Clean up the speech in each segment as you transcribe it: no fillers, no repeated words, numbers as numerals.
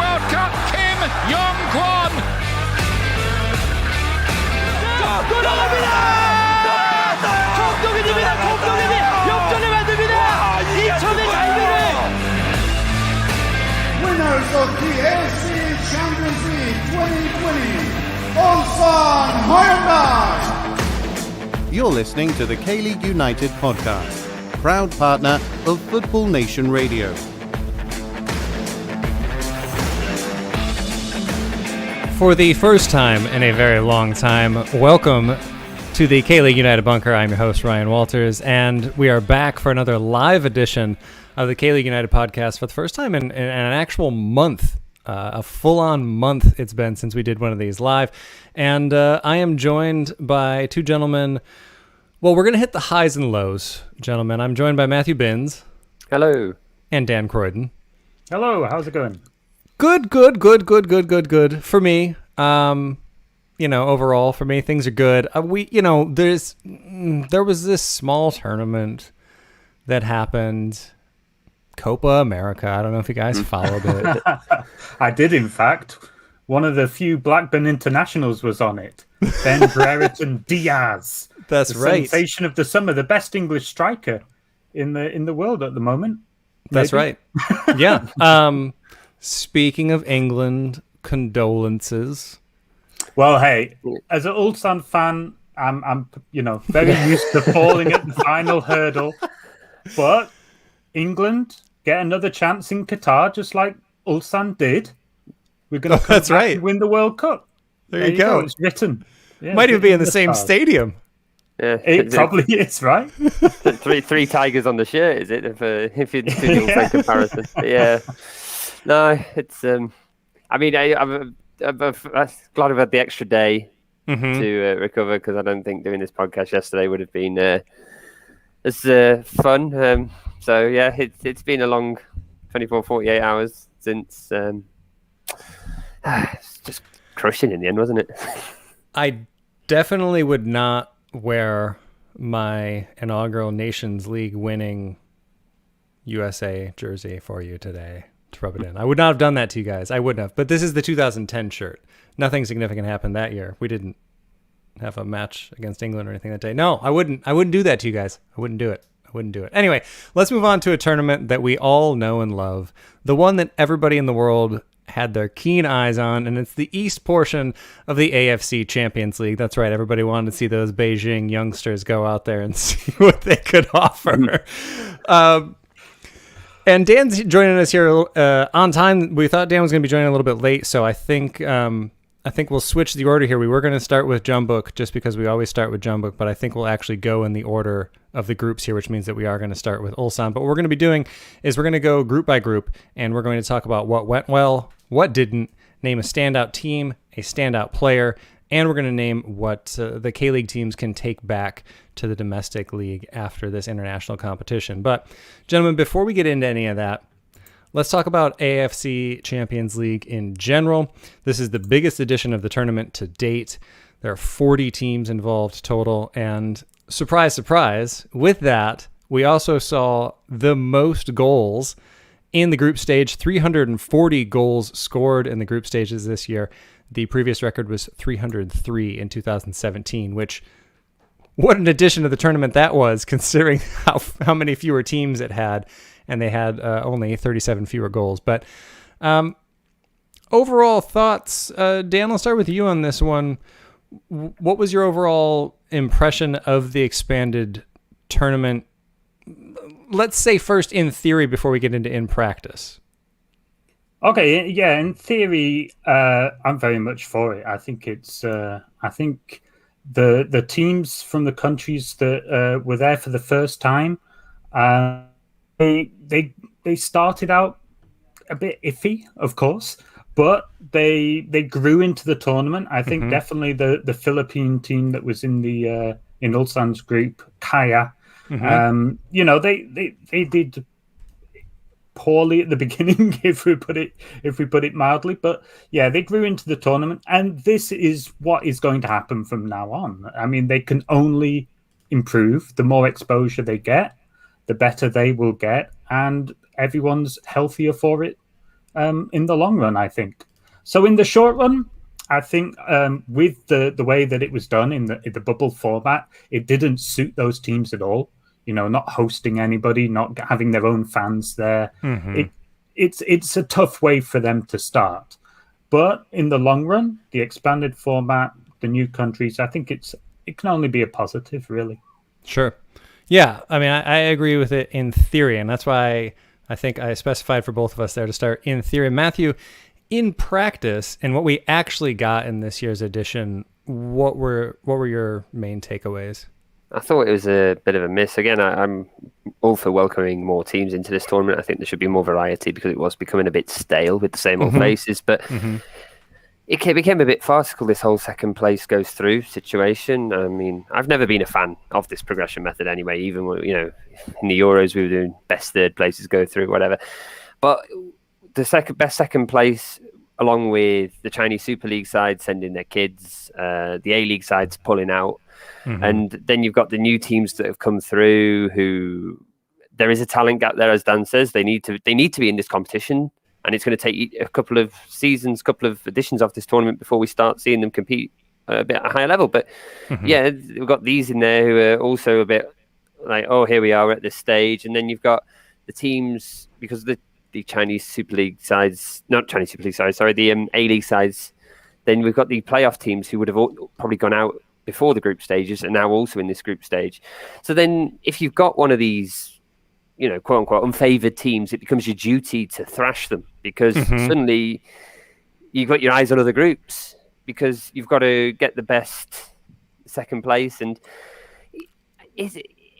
World Cup, Kim Yong-kwon. 감독님입니다. 감독님이 역전을 만듭니다. 2000의 장면을. Winners of the ACL Champions League 2020, Ulsan Hyundai. You're listening to the K-League United podcast, proud partner of Football Nation Radio. For the first time in a very long time, welcome to the K-League United Bunker. I'm your host, Ryan Walters, and we are back for another live edition of the K-League United podcast for the first time in an actual month, a full-on month it's been since we did one of these live. And I am joined by two gentlemen. Well, we're going to hit the highs and lows, gentlemen. I'm joined by Matthew Binns. Hello. And Dan Croydon. Hello, how's it going? Good. For me, overall, for me, things are good. There was this small tournament that happened, Copa America. I don't know if you guys followed it. I did, in fact. One of the few Blackburn internationals was on it. Ben Brereton Diaz. That's right. Sensation of the summer, the best English striker in the world at the moment. That's right. Yeah. Speaking of England, condolences. Well, hey, as an Ulsan fan, I'm very used to falling at the final hurdle. But England get another chance in Qatar, just like Ulsan did. We're going to come back and win the World Cup. There you go. It's written. Yeah, might even be in the same stadium. Yeah, it probably is, right? three tigers on the shirt, is it? If you do the comparison, but yeah. No, it's. I'm glad I've had the extra day to recover, because I don't think doing this podcast yesterday would have been as fun. So yeah, it's been a long 24, 48 hours since. It's just crushing in the end, wasn't it? I definitely would not wear my inaugural Nations League winning USA jersey for you today to rub it in. I would not have done that to you guys. I wouldn't have. But this is the 2010 shirt. Nothing significant happened that year. We didn't have a match against England or anything that day. No, I wouldn't do that to you guys. I wouldn't do it. Anyway, let's move on to a tournament that we all know and love. The one that everybody in the world had their keen eyes on, and it's the East portion of the AFC Champions League. That's right. Everybody wanted to see those Beijing youngsters go out there and see what they could offer. And Dan's joining us here on time. We thought Dan was going to be joining a little bit late, so I think we'll switch the order here. We were going to start with Jeonbuk just because we always start with Jeonbuk, but I think we'll actually go in the order of the groups here, which means that we are going to start with Ulsan. But what we're going to be doing is we're going to go group by group, and we're going to talk about what went well, what didn't, name a standout team, a standout player, and we're going to name what the K-League teams can take back to the domestic league after this international competition. But, gentlemen, before we get into any of that, let's talk about AFC Champions League in general. This is the biggest edition of the tournament to date. There are 40 teams involved total, and surprise, surprise, with that, we also saw the most goals in the group stage, 340 goals scored in the group stages this year. The previous record was 303 in 2017, which, what an addition to the tournament that was, considering how many fewer teams it had, and they had only 37 fewer goals. But overall thoughts, Dan, let's start with you on this one. What was your overall impression of the expanded tournament? Let's say first in theory before we get into in practice. Okay, yeah, in theory, I'm very much for it. I think it's. I think the teams from the countries that were there for the first time, they started out a bit iffy, of course, but they grew into the tournament. I think definitely the Philippine team that was in the in Ulsan's group, Kaya. They did poorly at the beginning, if we put it mildly, but yeah, they grew into the tournament, and this is what is going to happen from now on. I mean, they can only improve. The more exposure they get, the better they will get, and everyone's healthier for it. in the long run, I think. So in the short run, I think with the way that it was done in the bubble format, it didn't suit those teams at all. Not hosting anybody, not having their own fans there. It's a tough way for them to start. But in the long run, the expanded format, the new countries, I think it can only be a positive, really. Sure. Yeah, I mean, I agree with it in theory, and that's why I think I specified for both of us there to start in theory. Matthew, in practice, and what we actually got in this year's edition, what were your main takeaways? I thought it was a bit of a miss. Again, I'm all for welcoming more teams into this tournament. I think there should be more variety because it was becoming a bit stale with the same old faces. But it became a bit farcical, this whole second place goes through situation. I mean, I've never been a fan of this progression method anyway. Even when, in the Euros, we were doing best third places go through, whatever. But the best second place, along with the Chinese Super League side sending their kids, the A-League sides pulling out, and then you've got the new teams that have come through who there is a talent gap there, as Dan says. They need to be in this competition, and it's going to take a couple of seasons, couple of editions of this tournament before we start seeing them compete a bit at a higher level. But yeah, we've got these in there who are also a bit like, oh, here we are at this stage. And then you've got the teams, because the Chinese Super League sides, not Chinese Super League sides, sorry, the A-League sides, then we've got the playoff teams who would have probably gone out before the group stages and now also in this group stage. So then if you've got one of these, quote unquote, unfavored teams, it becomes your duty to thrash them, because suddenly you've got your eyes on other groups, because you've got to get the best second place. And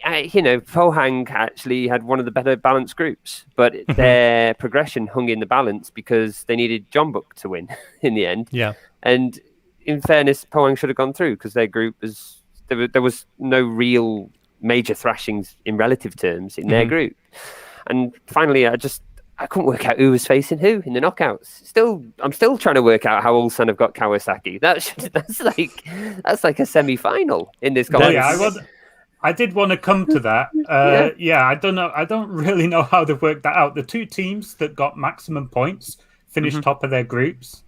Pohang actually had one of the better balanced groups, but their progression hung in the balance because they needed Jeonbuk to win in the end. Yeah. And in fairness, Pohang should have gone through because their group there was no real major thrashings in relative terms in their group. And finally, I couldn't work out who was facing who in the knockouts. I'm still trying to work out how Ulsan have got Kawasaki. That's like a semi-final in this competition. I did want to come to that. I don't know. I don't really know how to work that out. The two teams that got maximum points finished top of their groups.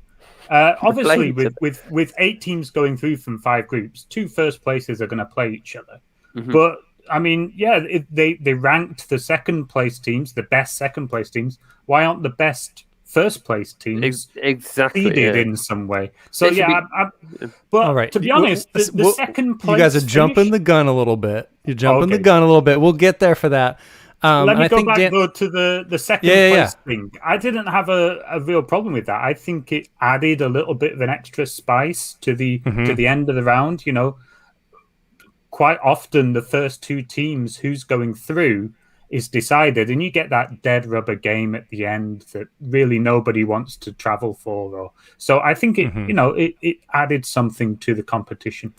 Obviously, with 8 teams going through from 5 groups, 2 first places are going to play each other. But I mean, they ranked the second place teams, the best second place teams. Why aren't the best first place teams seeded in some way? So but all right. To be honest, the second place, you guys are jumping the gun a little bit. You're jumping the gun a little bit. We'll get there for that. Let me go back though to the second place thing. I didn't have a real problem with that. I think it added a little bit of an extra spice to the end of the round. Quite often the first 2 teams who's going through is decided, and you get that dead rubber game at the end that really nobody wants to travel for. So I think it added something to the competition,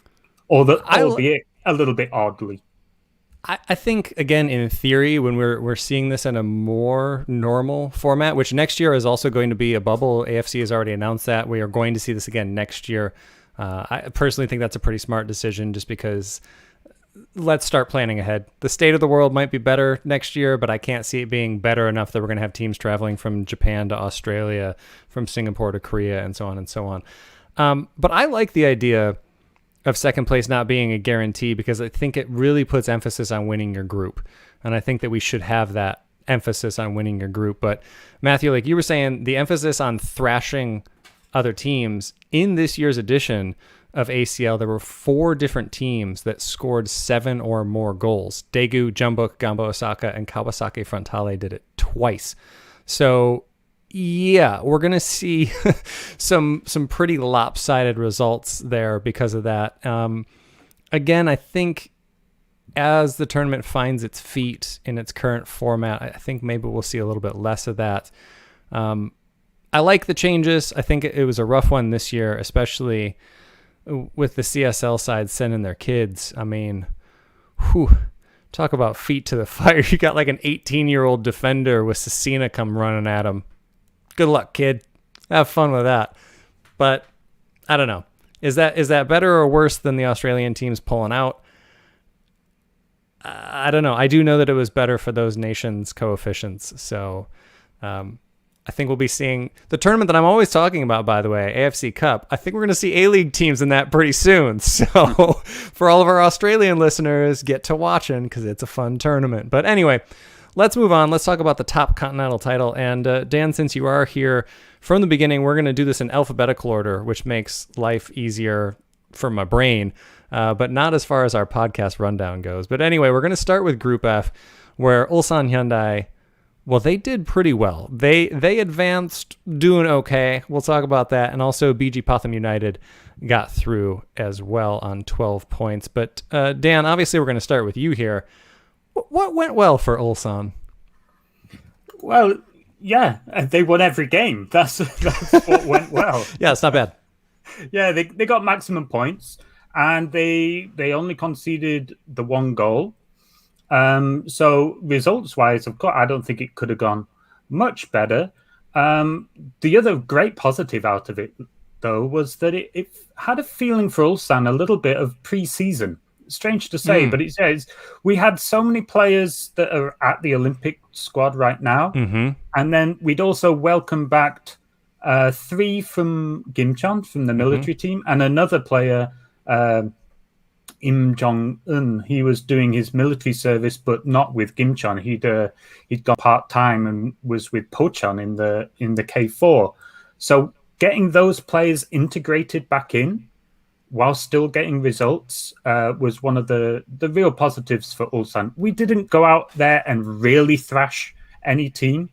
albeit a little bit oddly. I think, again, in theory, when we're seeing this in a more normal format, which next year is also going to be a bubble, AFC has already announced that we are going to see this again next year. I personally think that's a pretty smart decision, just because let's start planning ahead. The state of the world might be better next year, but I can't see it being better enough that we're going to have teams traveling from Japan to Australia, from Singapore to Korea, and so on and so on. But I like the idea of second place not being a guarantee, because I think it really puts emphasis on winning your group. And I think that we should have that emphasis on winning your group. But Matthew, like you were saying, the emphasis on thrashing other teams in this year's edition of ACL, there were 4 different teams that scored 7 or more goals. Daegu, Jeonbuk, Gamba Osaka, and Kawasaki Frontale did it twice. So yeah, we're going to see some pretty lopsided results there because of that. Again, I think as the tournament finds its feet in its current format, I think maybe we'll see a little bit less of that. I like the changes. I think it was a rough one this year, especially with the CSL side sending their kids. I mean, talk about feet to the fire. You got like an 18-year-old defender with Cecina come running at him. Good luck, kid. Have fun with that. But I don't know. Is that better or worse than the Australian teams pulling out? I don't know. I do know that it was better for those nations' coefficients. So I think we'll be seeing the tournament that I'm always talking about, by the way, AFC Cup. I think we're going to see A-League teams in that pretty soon. So for all of our Australian listeners, get to watching because it's a fun tournament. But anyway, let's move on. Let's talk about the top continental title. And Dan, since you are here from the beginning, we're going to do this in alphabetical order, which makes life easier for my brain, but not as far as our podcast rundown goes. But anyway, we're going to start with Group F, where Ulsan Hyundai, well, they did pretty well. They advanced doing okay. We'll talk about that. And also BG Pathum United got through as well on 12 points. But Dan, obviously we're going to start with you here. What went well for Ulsan? Well, yeah, they won every game. That's what went well. Yeah, it's not bad. Yeah, they got maximum points, and they only conceded the one goal. So results-wise, of course, I don't think it could have gone much better. The other great positive out of it, though, was that it had a feeling for Ulsan a little bit of pre-season. Strange to say, but it says we had so many players that are at the Olympic squad right now, and then we'd also welcome back 3 from Gimcheon, from the military team, and another player, Im Jong-un. He was doing his military service, but not with Gimcheon. He'd gone part-time and was with Pocheon in the K4. So getting those players integrated back in while still getting results was one of the real positives for Ulsan. We didn't go out there and really thrash any team.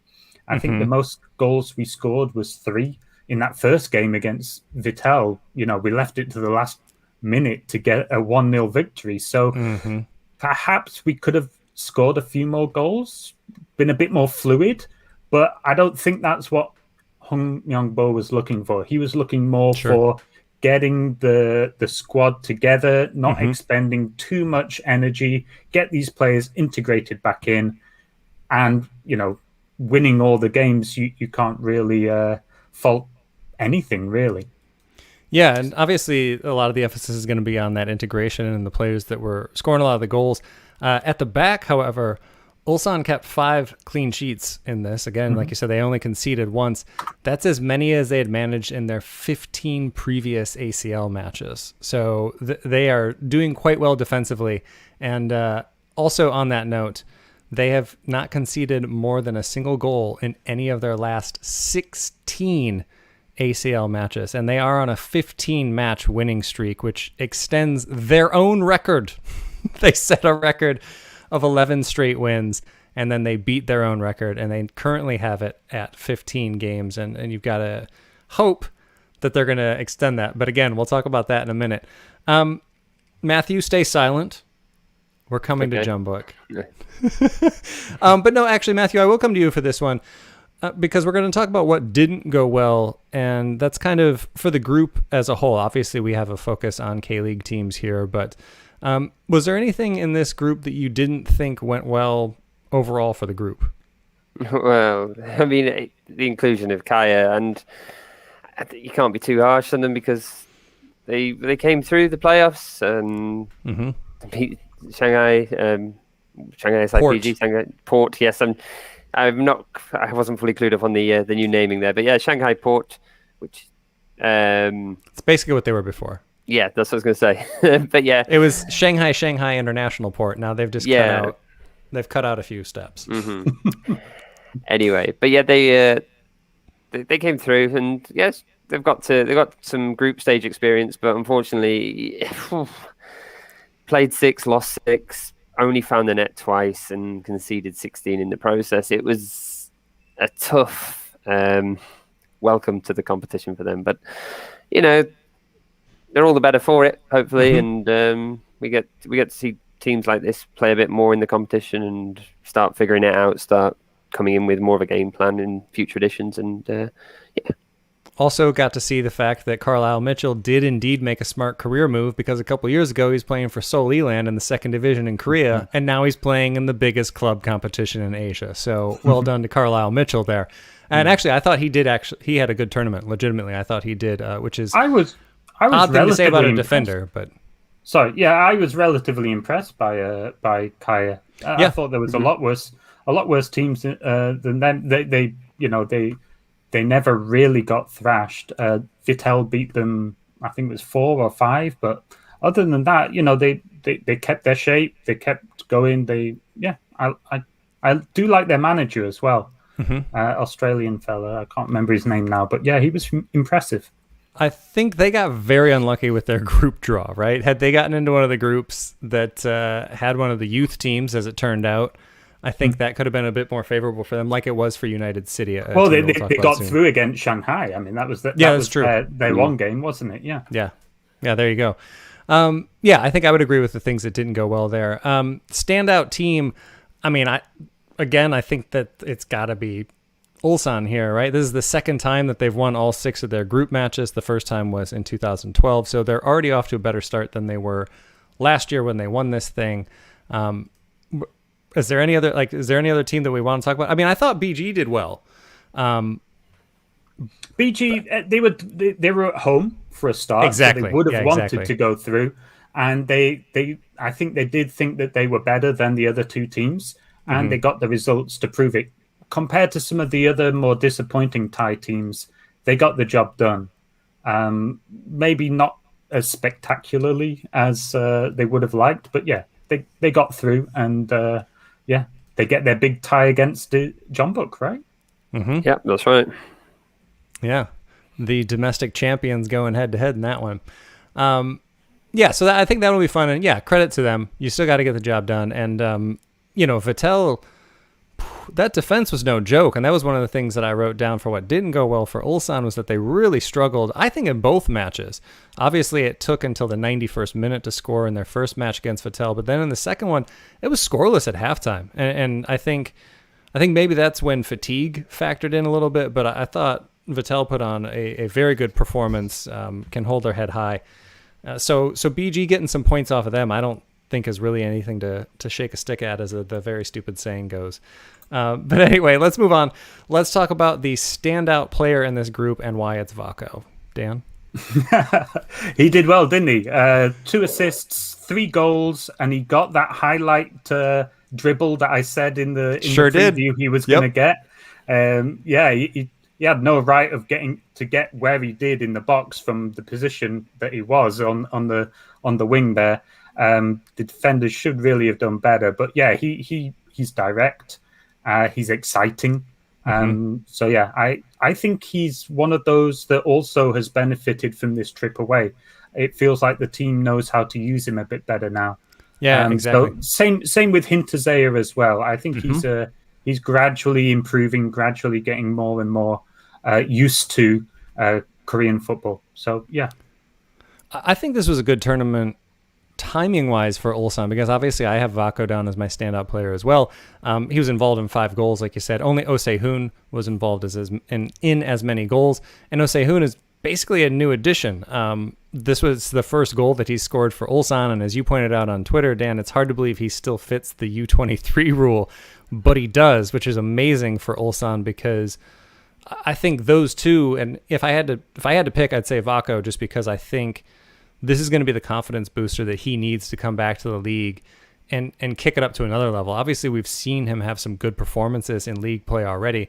I think the most goals we scored was 3 in that first game against Vittel. You know, we left it to the last minute to get a 1-0 victory. So perhaps we could have scored a few more goals, been a bit more fluid, but I don't think that's what Hong Myung-bo was looking for. He was looking more for getting the squad together, not expending too much energy, get these players integrated back in, and, you know, winning all the games. You can't really fault anything, really. Yeah, and obviously a lot of the emphasis is going to be on that integration and the players that were scoring a lot of the goals. At the back, however, Ulsan kept 5 clean sheets in this. Again, like you said, they only conceded once. That's as many as they had managed in their 15 previous ACL matches. So they are doing quite well defensively. And also on that note, they have not conceded more than a single goal in any of their last 16 ACL matches, and they are on a 15-match winning streak, which extends their own record. They set a record of 11 straight wins, and then they beat their own record, and they currently have it at 15 games, and you've got to hope that they're going to extend that. But again, we'll talk about that in a minute. Matthew, stay silent. We're coming to Jumbook. But no, actually, Matthew, I will come to you for this one. Because we're going to talk about what didn't go well, and that's kind of for the group as a whole. Obviously, we have a focus on K-League teams here, but was there anything in this group that you didn't think went well overall for the group? Well, I mean, the inclusion of Kaya, and you can't be too harsh on them because they came through the playoffs and beat Shanghai, Shanghai SIPG, Shanghai Port, yes, I wasn't fully clued up on the new naming there, but yeah, Shanghai Port, which it's basically what they were before. Yeah, that's what I was going to say. But yeah, it was Shanghai International Port. Now they've just cut out a few steps. Anyway, but yeah, they came through, and yes, they've got some group stage experience, but unfortunately, played 6, lost 6. Only found the net twice and conceded 16 in the process. It was a tough welcome to the competition for them, but you know, they're all the better for it, hopefully, and we get to see teams like this play a bit more in the competition and start figuring it out, start coming in with more of a game plan in future editions, and yeah. Also got to see the fact that Carlisle Mitchell did indeed make a smart career move, because a couple years ago he was playing for Seoul Eland in the 2nd division in Korea, and now he's playing in the biggest club competition in Asia. So well done to Carlisle Mitchell there. And actually, I thought he had a good tournament. Legitimately, I thought he did, which is I was odd thing to say about a impressed. defender, but sorry, yeah, I was relatively impressed by Kaya. I thought there was a lot worse teams than them. They they never really got thrashed. Vittel beat them, I think it was 4 or 5, but other than that, they kept their shape, they kept going. I do like their manager as well. Australian fella, I can't remember his name now, but yeah, he was impressive. I think they got very unlucky with their group draw, right? Had they gotten into one of the groups that had one of the youth teams, as it turned out, I think that could have been a bit more favorable for them, like it was for United City. They got through against Shanghai. I mean, that's true. Their one game, wasn't it? Yeah. Yeah, there you go. I think I would agree with the things that didn't go well there. Standout team, I mean, I think that it's got to be Ulsan here, right? This is the second time that they've won all 6 of their group matches. The first time was in 2012, so they're already off to a better start than they were last year when they won this thing. Is there any other team that we want to talk about? I mean, I thought BG did well. BG, they were at home for a start. Exactly. So they would have wanted to go through, and I think they did think that they were better than the other 2 teams, and they got the results to prove it. Compared to some of the other more disappointing Thai teams, they got the job done. Maybe not as spectacularly as they would have liked, but yeah, they got through, and they get their big tie against Jeonbuk, right? Yeah, that's right. Yeah, the domestic champions going head to head in that one. So I think that'll be fun, and yeah, credit to them. You still got to get the job done, and Vittel. That defense was no joke, and that was one of the things that I wrote down for what didn't go well for Ulsan was that they really struggled, I think, in both matches. Obviously, it took until the 91st minute to score in their first match against Vittel, but then in the second one, it was scoreless at halftime, and I think maybe that's when fatigue factored in a little bit, but I thought Vittel put on a very good performance, can hold their head high. So BG getting some points off of them, I don't think is really anything to shake a stick at, as the very stupid saying goes. But anyway, let's move on. Let's talk about the standout player in this group and why it's Vako. Dan? He did well, didn't he? 2 assists, 3 goals, and he got that highlight dribble that I said in the preview he was going to get. He had no right of get where he did in the box from the position that he was on the wing there. The defenders should really have done better, but yeah, he's direct. He's exciting. So yeah, I think he's one of those that also has benefited from this trip away. It feels like the team knows how to use him a bit better now. Yeah, exactly. So same with Hinterzaya as well. I think he's gradually improving, gradually getting more and more used to Korean football. So yeah, I think this was a good tournament timing-wise for Ulsan, because obviously I have Vako down as my standout player as well. He was involved in 5 goals, like you said. Only Oh Se-hoon was involved in as many goals, and Oh Se-hoon is basically a new addition. This was the first goal that he scored for Ulsan, and as you pointed out on Twitter, Dan, it's hard to believe he still fits the U23 rule, but he does, which is amazing for Ulsan, because I think those two, and if I had to pick, I'd say Vako, just because I think this is going to be the confidence booster that he needs to come back to the league and kick it up to another level. Obviously, we've seen him have some good performances in league play already,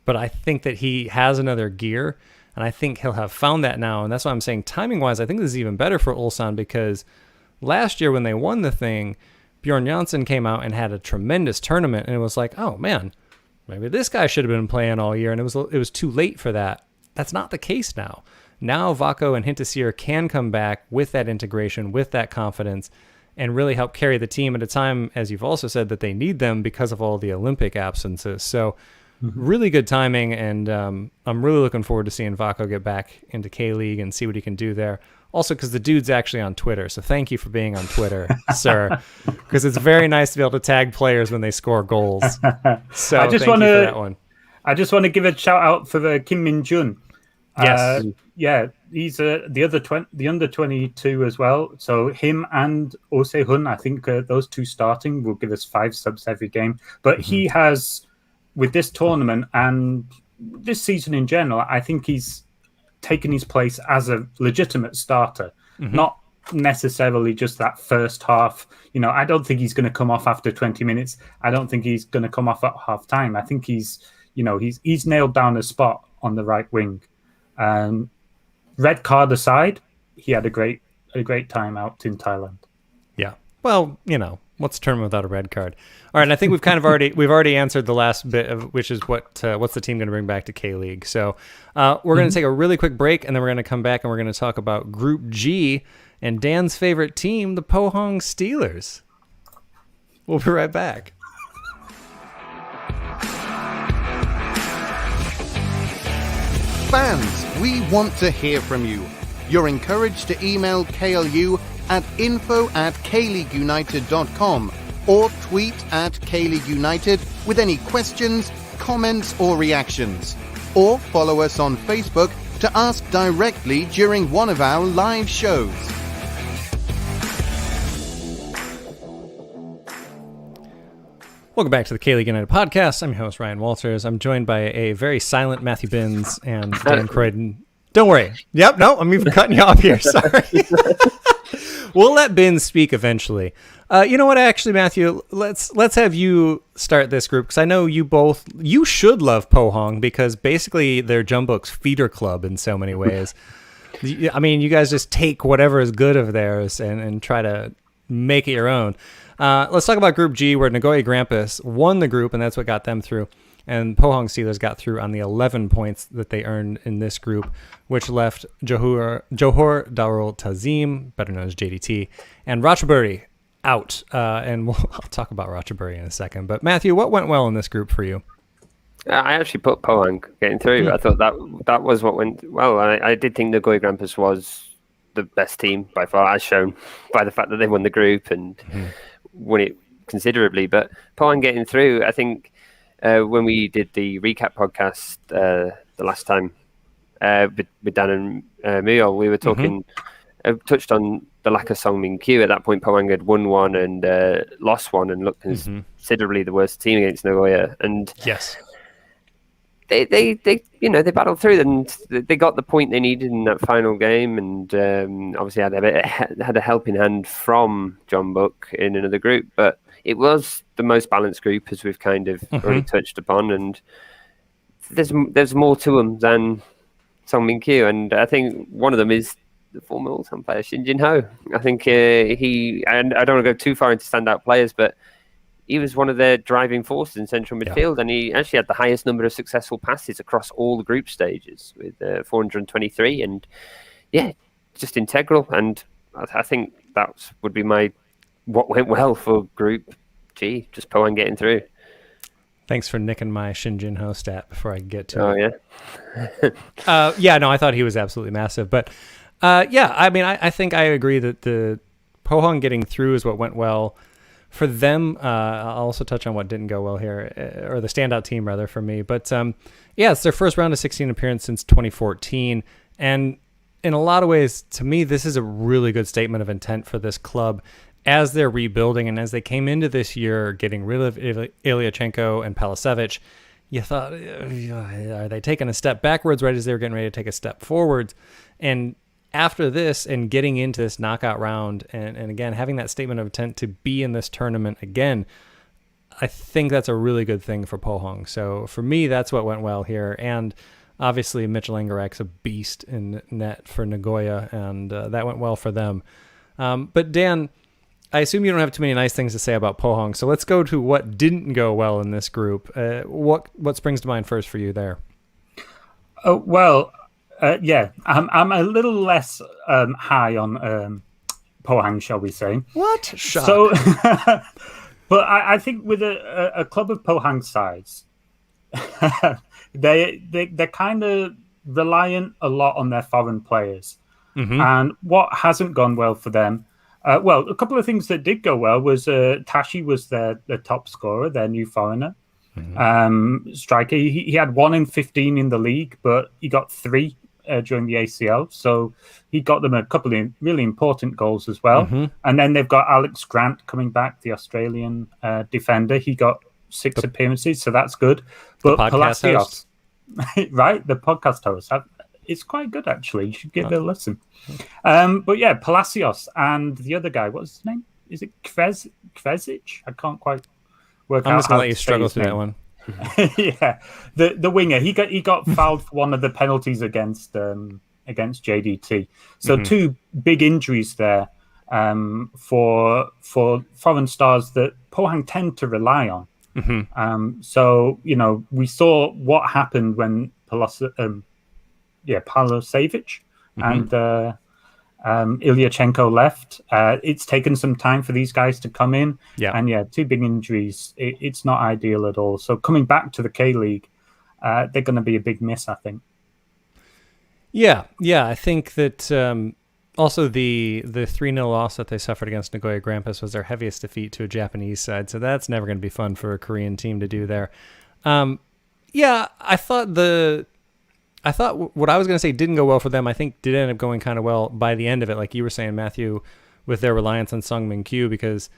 but I think that he has another gear, and I think he'll have found that now. And that's why I'm saying timing-wise, I think this is even better for Ulsan, because last year when they won the thing, Bjorn Janssen came out and had a tremendous tournament, and it was like, oh man, maybe this guy should have been playing all year, and it was too late for that. That's not the case now. Now Vako and Hinterzaya can come back with that integration, with that confidence, and really help carry the team at a time, as you've also said, that they need them because of all the Olympic absences. So really good timing, and I'm really looking forward to seeing Vako get back into K-League and see what he can do there. Also, because the dude's actually on Twitter, so thank you for being on Twitter, sir, because it's very nice to be able to tag players when they score goals. So thank you for that one. I just want to give a shout out for Kim Min-jun. Yes. He's the under 22 as well. So him and Oh Se-hoon, I think those two starting will give us 5 subs every game. But he has, with this tournament and this season in general, I think he's taken his place as a legitimate starter, not necessarily just that first half. I don't think he's going to come off after 20 minutes. I don't think he's going to come off at half time. I think he's nailed down a spot on the right wing. Red card aside, he had a great time out in Thailand. Yeah. Well, what's a tournament without a red card? All right, and I think we've already answered the last bit of which is what's the team going to bring back to K-League. So we're going to take a really quick break, and then we're going to come back and we're going to talk about Group G and Dan's favorite team, the Pohang Steelers. We'll be right back. Fans, we want to hear from you. You're encouraged to email KLU at info@kleagueunited.com or tweet at KLeagueUnited with any questions, comments or reactions. Or follow us on Facebook to ask directly during one of our live shows. Welcome back to the K-League United podcast. I'm your host, Ryan Walters. I'm joined by a very silent Matthew Binns and Dan Croydon. Don't worry. Yep, no, I'm even cutting you off here. Sorry. We'll let Binns speak eventually. You know what, actually, Matthew, let's have you start this group, because I know you should love Pohang, because basically they're Jeonbuk's feeder club in so many ways. I mean, you guys just take whatever is good of theirs and try to make it your own. Let's talk about Group G, where Nagoya Grampus won the group, and that's what got them through. And Pohang Steelers got through on the 11 points that they earned in this group, which left Johor Darul Tazim, better known as JDT, and Ratchaburi out. And I'll talk about Ratchaburi in a second. But Matthew, what went well in this group for you? I actually put Pohang getting through. I thought that was what went well. I did think Nagoya Grampus was the best team by far, as shown by the fact that they won the group and won it considerably. But Pohang getting through, I think when we did the recap podcast the last time with Dan and Muyol, we were talking, touched on the lack of Song Min Kyu. At that point, Pohang had won one and lost one and looked considerably the worst team against Nagoya. And yes, they battled through and they got the point they needed in that final game, and obviously had a helping hand from Jeonbuk in another group, but it was the most balanced group, as we've kind of already touched upon, and there's more to them than Song Min Kyu, and I think one of them is the former Ulsan player Shin Jin Ho. I think and I don't want to go too far into standout players, but he was one of their driving forces in central midfield, and he actually had the highest number of successful passes across all the group stages with 423, and just integral. And I think that would be what went well for Group G, just Pohang getting through. Thanks for nicking my Shin Jin Ho stat before I get to it. No, I thought he was absolutely massive. But I mean, I think I agree that the Pohang getting through is what went well for them. I'll also touch on what didn't go well here, or the standout team rather for me. But it's their first round of 16 appearance since 2014. And in a lot of ways, to me, this is a really good statement of intent for this club as they're rebuilding, and as they came into this year getting rid of Ilyachenko and Palasevich. You thought, are they taking a step backwards right as they were getting ready to take a step forwards? And after this and getting into this knockout round and again having that statement of intent to be in this tournament again, I think that's a really good thing for Pohang. So for me, that's what went well here. And obviously Mitchell Engerek's a beast in net for Nagoya, and that went well for them. But Dan, I assume you don't have too many nice things to say about Pohang, so let's go to what didn't go well in this group. What springs to mind first for you there? I'm a little less high on Pohang, shall we say? What? Shock. So, but I think with a club of Pohang size, they're kind of reliant a lot on their foreign players, and what hasn't gone well for them. A couple of things that did go well was Tashi was their top scorer, their new foreigner. Striker. He had 1 in 15 in the league, but he got 3 during the ACL. So he got them a couple of really important goals as well. And then they've got Alex Grant coming back, the Australian defender. He got 6 appearances, so that's good. But Palacios, right? The podcast host. It's quite good, actually. You should give it a listen. But yeah, Palacios and the other guy, what's his name? Is it Kresic? I can't quite work out. I'm just going to let you struggle through that one. Yeah, the winger he got fouled for one of the penalties against JDT. So two big injuries there for foreign stars that Pohang tend to rely on. So we saw what happened when Palosevich and Ilyachenko left. It's taken some time for these guys to come in. And two big injuries. It's not ideal at all. So coming back to the K-League, they're going to be a big miss, I think. Yeah. I think that also the 3-0 loss that they suffered against Nagoya Grampus was their heaviest defeat to a Japanese side. So that's never going to be fun for a Korean team to do there. I thought what I was going to say didn't go well for them. I think did end up going kind of well by the end of it, like you were saying, Matthew, with their reliance on Sung Min Kyu, because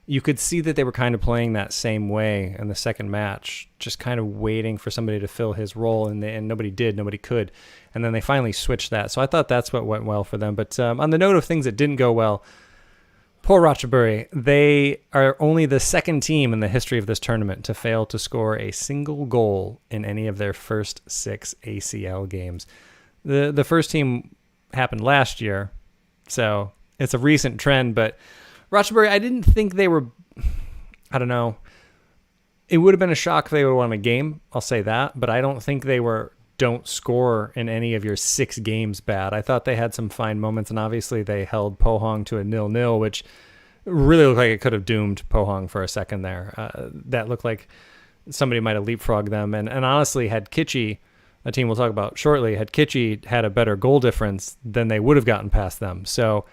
you could see that they were kind of playing that same way in the second match, just kind of waiting for somebody to fill his role, and nobody did, nobody could. And then they finally switched that. So I thought that's what went well for them. But on the note of things that didn't go well, poor Ratchaburi, they are only the second team in the history of this tournament to fail to score a single goal in any of their first 6 ACL games. The first team happened last year, so it's a recent trend. But Ratchaburi, I didn't think they were, I don't know. It would have been a shock if they would have won a game, I'll say that. But I don't think they were don't score in any of your 6 games bad. I thought they had some fine moments, and obviously they held Pohang to a 0-0, which really looked like it could have doomed Pohang for a second there. That looked like somebody might have leapfrogged them. And honestly, had Kichi, a team we'll talk about shortly, had Kichi had a better goal difference, then they would have gotten past them. So,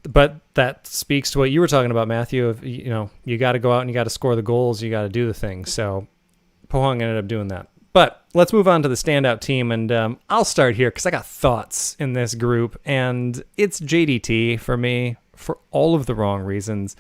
but that speaks to what you were talking about, Matthew, of, you got to go out and you got to score the goals, you got to do the things. So Pohang ended up doing that. But let's move on to the standout team, and I'll start here because I got thoughts in this group, and it's JDT for me for all of the wrong reasons.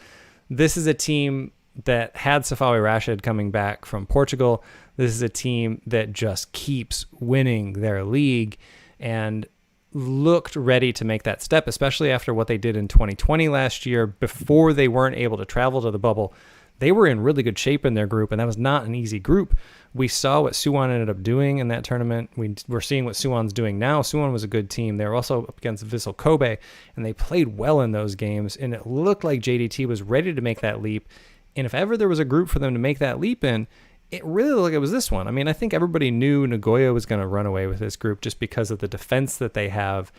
This is a team that had Safawi Rashid coming back from Portugal. This is a team that just keeps winning their league and looked ready to make that step, especially after what they did in 2020 last year before they weren't able to travel to the bubble. They were in really good shape in their group, and that was not an easy group. We saw what Suwon ended up doing in that tournament. We're seeing what Suwon's doing now. Suwon was a good team. They were also up against Vissel Kobe, and they played well in those games, and it looked like JDT was ready to make that leap. And if ever there was a group for them to make that leap in, it really looked like it was this one. I mean, I think everybody knew Nagoya was going to run away with this group just because of the defense that they have.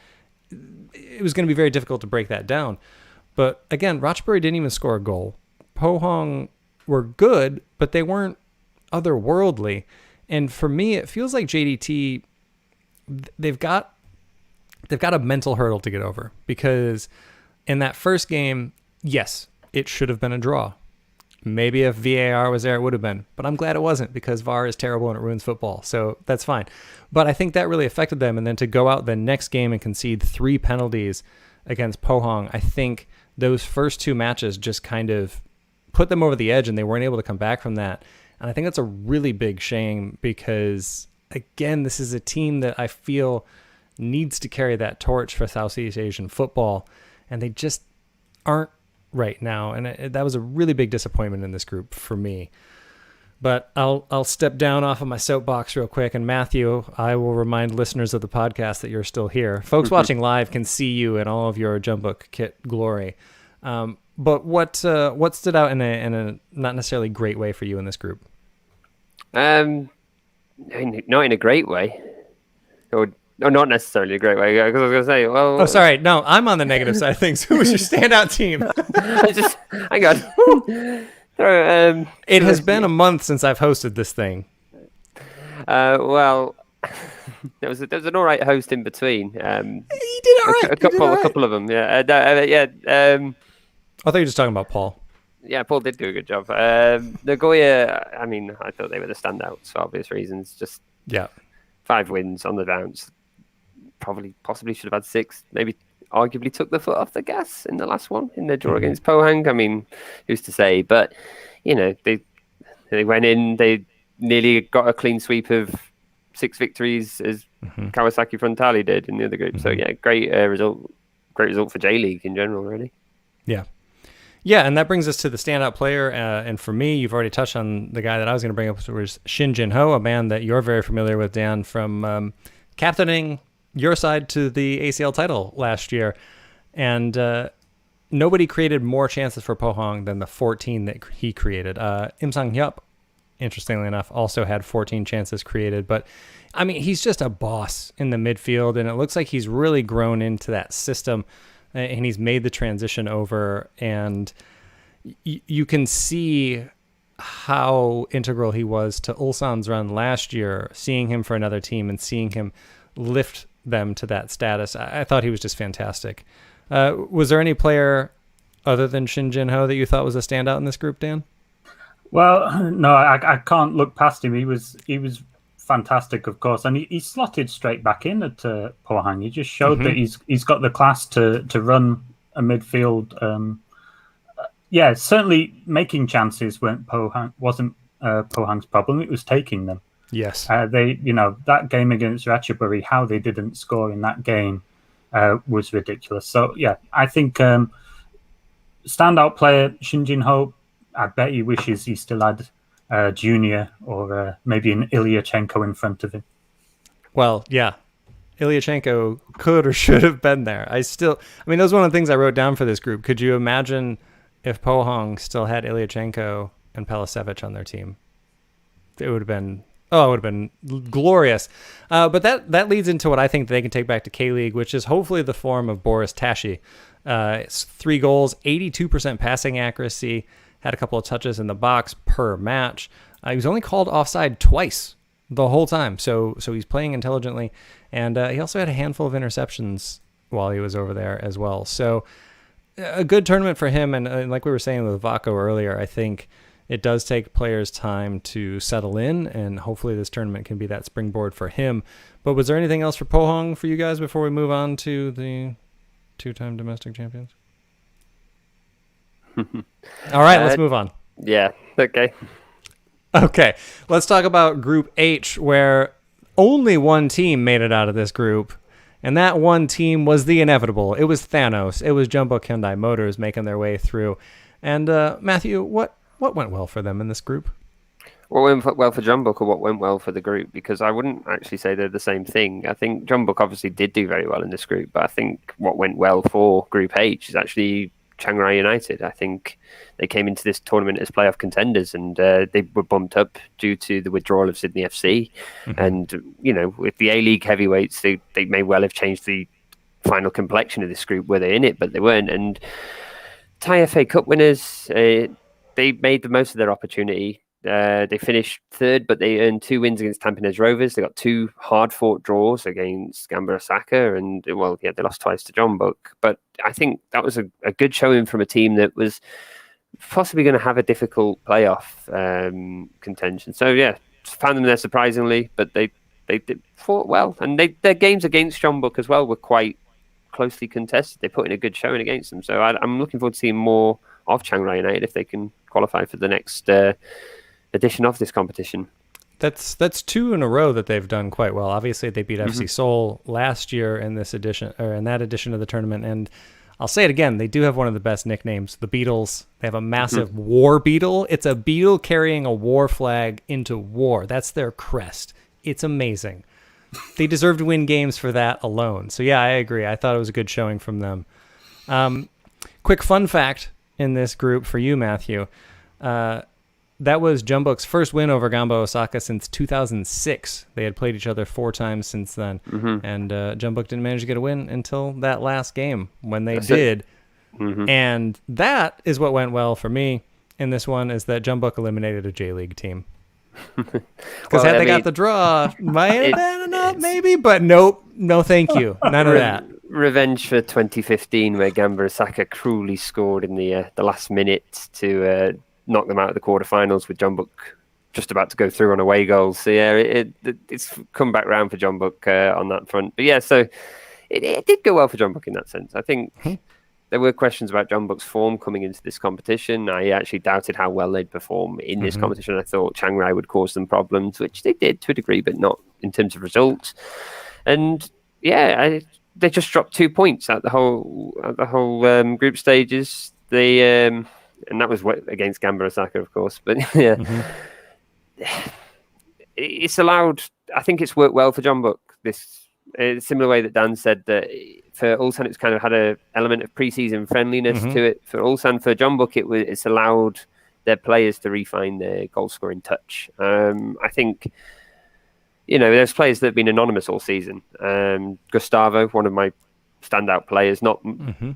It was going to be very difficult to break that down. But again, Ratchaburi didn't even score a goal. Pohang were good, but they weren't otherworldly. And for me, it feels like JDT, they've got a mental hurdle to get over, because in that first game, yes, it should have been a draw. Maybe if VAR was there, it would have been, but I'm glad it wasn't, because VAR is terrible and it ruins football. So that's fine. But I think that really affected them. And then to go out the next game and concede 3 penalties against Pohang, I think those first 2 matches just kind of put them over the edge, and they weren't able to come back from that. And I think that's a really big shame, because again, this is a team that I feel needs to carry that torch for Southeast Asian football, and they just aren't right now. And that was a really big disappointment in this group for me. But I'll step down off of my soapbox real quick, and Matthew, I will remind listeners of the podcast that you're still here. Folks watching live can see you in all of your Jumbook kit glory. But what stood out in a not necessarily great way for you in this group? Not in a great way, or not necessarily a great way. Because I was going to say, well, oh, sorry, no, I'm on the negative side of things. Who was your standout team? Hang on. It has been a month since I've hosted this thing. Well, there was an all right host in between. He did all right. A couple of them. Yeah. I thought you were just talking about Paul. Yeah, Paul did do a good job. Nagoya, I mean, I thought they were the standouts for obvious reasons. Just 5 wins on the bounce. Possibly should have had 6. Maybe arguably took the foot off the gas in the last one in their draw against Pohang. I mean, who's to say? But they went in. They nearly got a clean sweep of 6 victories, as Kawasaki Frontale did in the other group. So yeah, great result. Great result for J League in general, really. Yeah, and that brings us to the standout player. And for me, you've already touched on the guy that I was going to bring up, which was Shin Jin-ho, a man that you're very familiar with, Dan, from captaining your side to the ACL title last year. And nobody created more chances for Pohang than the 14 that he created. Im Sang-hyup, interestingly enough, also had 14 chances created. But, I mean, he's just a boss in the midfield, and it looks like he's really grown into that system, and he's made the transition over. And you can see how integral he was to Ulsan's run last year, seeing him for another team and seeing him lift them to that status. I thought he was just fantastic. Was there any player other than Shin Jin-ho that you thought was a standout in this group, Dan? Well, no, I can't look past him. He was fantastic, of course, and he slotted straight back in at Pohang. He just showed that he's got the class to run a midfield. Certainly making chances wasn't Pohang's problem. It was taking them. Yes, that game against Ratchaburi, how they didn't score in that game was ridiculous. So yeah, I think standout player Shin Jin-ho. I bet he wishes he still had Junior or maybe an Ilyachenko in front of him. Well, yeah, Ilyachenko could or should have been there. Those are one of the things I wrote down for this group. Could you imagine if Pohang still had Ilyachenko and Pelasevich on their team? It would have been glorious. But that leads into what I think they can take back to K-League, which is hopefully the form of Boris Tashi. It's 3 goals, 82% passing accuracy, had a couple of touches in the box per match. He was only called offside twice the whole time, so he's playing intelligently. And he also had a handful of interceptions while he was over there as well. So a good tournament for him. And like we were saying with Vako earlier, I think it does take players time to settle in, and hopefully this tournament can be that springboard for him. But was there anything else for Pohang for you guys before we move on to the 2-time domestic champions? All right, let's move on. Yeah, okay. Okay, let's talk about Group H, where only one team made it out of this group, and that one team was the inevitable. It was Thanos. It was Jeonbuk Hyundai Motors making their way through. And Matthew, what went well for them in this group? What went well for Jeonbuk or what went well for the group? Because I wouldn't actually say they're the same thing. I think Jeonbuk obviously did do very well in this group, but I think what went well for Group H is actually Chiang Rai United. I think they came into this tournament as playoff contenders, and they were bumped up due to the withdrawal of Sydney FC. And with the A-League heavyweights, they may well have changed the final complexion of this group. Were they in it? But they weren't. And Thai FA Cup winners, they made the most of their opportunity. They finished third, but they earned 2 wins against Tampines Rovers. They got 2 hard-fought draws against Gamba Osaka, and they lost twice to Jeonbuk. But I think that was a good showing from a team that was possibly going to have a difficult playoff contention. So yeah, found them there surprisingly, but they fought well, and their games against Jeonbuk as well were quite closely contested. They put in a good showing against them. So I'm looking forward to seeing more of Chiang Rai United if they can qualify for the next edition of this competition. That's 2 in a row that they've done quite well. Obviously, they beat FC Seoul last year in this edition, or in that edition of the tournament. And I'll say it again, they do have one of the best nicknames, the Beatles. They have a massive war beetle. It's a beetle carrying a war flag into war. That's their crest. It's amazing. They deserve to win games for that alone. So yeah, I agree. I thought it was a good showing from them. Quick fun fact in this group for you, Matthew. That was Jeonbuk's first win over Gamba Osaka since 2006. They had played each other 4 times since then. And Jeonbuk didn't manage to get a win until that last game when they did. And that is what went well for me in this one, is that Jeonbuk eliminated a J-League team. Because had they got the draw, might have been enough maybe, but nope, no thank you. None of that. Revenge for 2015, where Gamba Osaka cruelly scored in the last minute to knock them out of the quarterfinals, with Jeonbuk just about to go through on away goals. So yeah, it's come back round for Jeonbuk on that front. But yeah, so it did go well for Jeonbuk in that sense. I think there were questions about Jeonbuk's form coming into this competition. I actually doubted how well they'd perform in this competition. I thought Chiang Rai would cause them problems, which they did to a degree, but not in terms of results. And yeah, they just dropped 2 points at the whole group stages. And that was against Gamba Osaka, of course. But yeah, it's allowed. I think it's worked well for Jeonbuk. This similar way that Dan said that for Ulsan, it's kind of had an element of preseason friendliness to it. For Ulsan, for Jeonbuk, it's allowed their players to refine their goal scoring touch. I think, there's players that have been anonymous all season. Gustavo, one of my standout players, not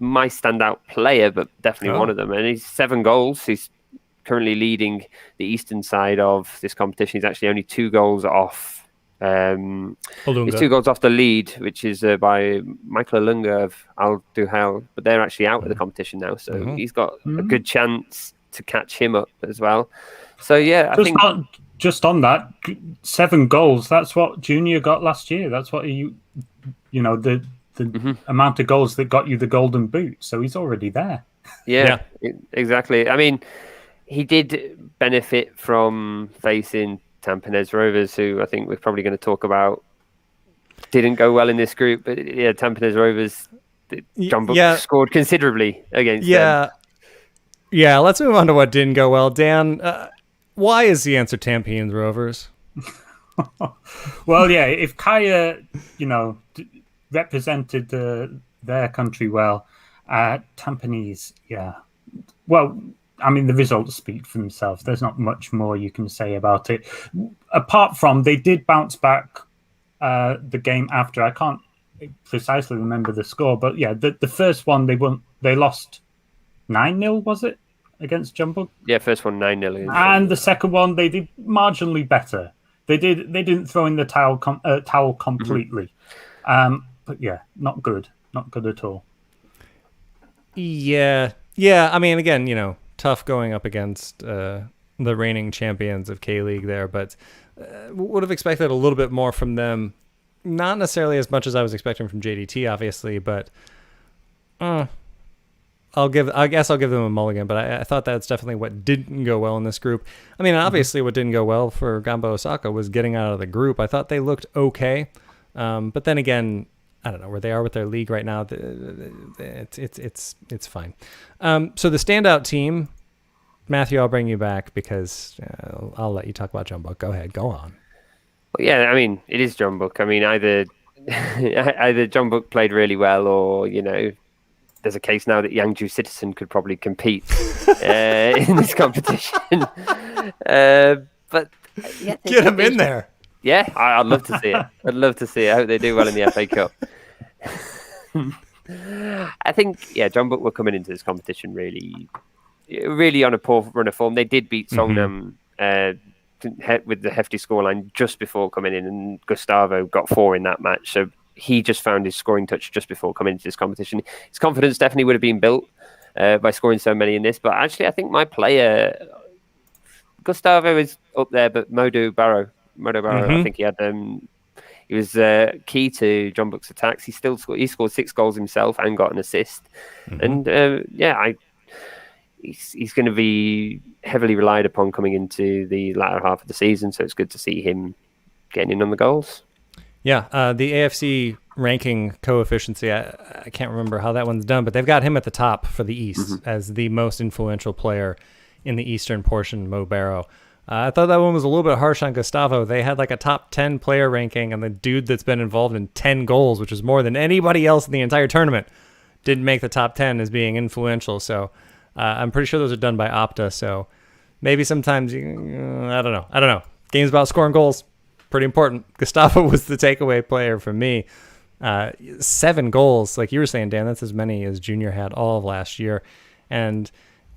my standout player, but definitely one of them. And he's 7 goals. He's currently leading the eastern side of this competition. He's actually only 2 goals off. He's 2 goals off the lead, which is by Michael Olunga of Al Duhail, but they're actually out of the competition now. So he's got a good chance to catch him up as well. So yeah, I think just on that, 7 goals. That's what Junior got last year. That's what the amount of goals that got you the golden boot. So he's already there. Yeah. Exactly. I mean, he did benefit from facing Tampines Rovers, who I think we're probably going to talk about. Didn't go well in this group, but yeah, Tampines Rovers, Jeonbuk scored considerably against them. Yeah, let's move on to what didn't go well. Dan, why is the answer Tampines Rovers? Well, yeah, if Kaya, represented their country well, Tampines, yeah. Well, I mean, the results speak for themselves. There's not much more you can say about it. Apart from they did bounce back the game after. I can't precisely remember the score, but yeah, the first one they lost 9-0, was it, against Jeonbuk? Yeah, first one 9-0. And the second one they did marginally better. They didn't throw in the towel completely. But yeah, not good at all. Yeah. I mean, again, tough going up against the reigning champions of K-League there, but would have expected a little bit more from them. Not necessarily as much as I was expecting from JDT, obviously, but I guess I'll give them a mulligan, but I thought that's definitely what didn't go well in this group. I mean, obviously what didn't go well for Gamba Osaka was getting out of the group. I thought they looked okay, but then again, I don't know where they are with their league right now. It's fine. So the standout team, Matthew, I'll bring you back because I'll let you talk about Jeonbuk. Go ahead, go on. Well, yeah, I mean, it is Jeonbuk. I mean, either Jeonbuk played really well, or there's a case now that Yangju Citizen could probably compete in this competition. But yeah, get them in there. Yeah, I'd love to see it. I'd love to see it. I hope they do well in the FA Cup. I think, Jeonbuk were coming into this competition really on a poor run of form. They did beat Songnam with the hefty scoreline just before coming in, and Gustavo got 4 in that match. So he just found his scoring touch just before coming into this competition. His confidence definitely would have been built by scoring so many in this. But actually, I think my player, Gustavo is up there, but Modu Barrow, I think he had he was key to Jeonbuk's attacks. He scored 6 goals himself and got an assist. And he's going to be heavily relied upon coming into the latter half of the season. So it's good to see him getting in on the goals. Yeah, the AFC ranking coefficiency, I can't remember how that one's done, but they've got him at the top for the East as the most influential player in the eastern portion, Mo Barrow. I thought that one was a little bit harsh on Gustavo. They had like a top 10 player ranking, and the dude that's been involved in 10 goals, which is more than anybody else in the entire tournament, didn't make the top 10 as being influential. So I'm pretty sure those are done by Opta. So maybe sometimes, I don't know. Game's about scoring goals. Pretty important. Gustavo was the takeaway player for me. 7 goals, like you were saying, Dan, that's as many as Junior had all of last year. And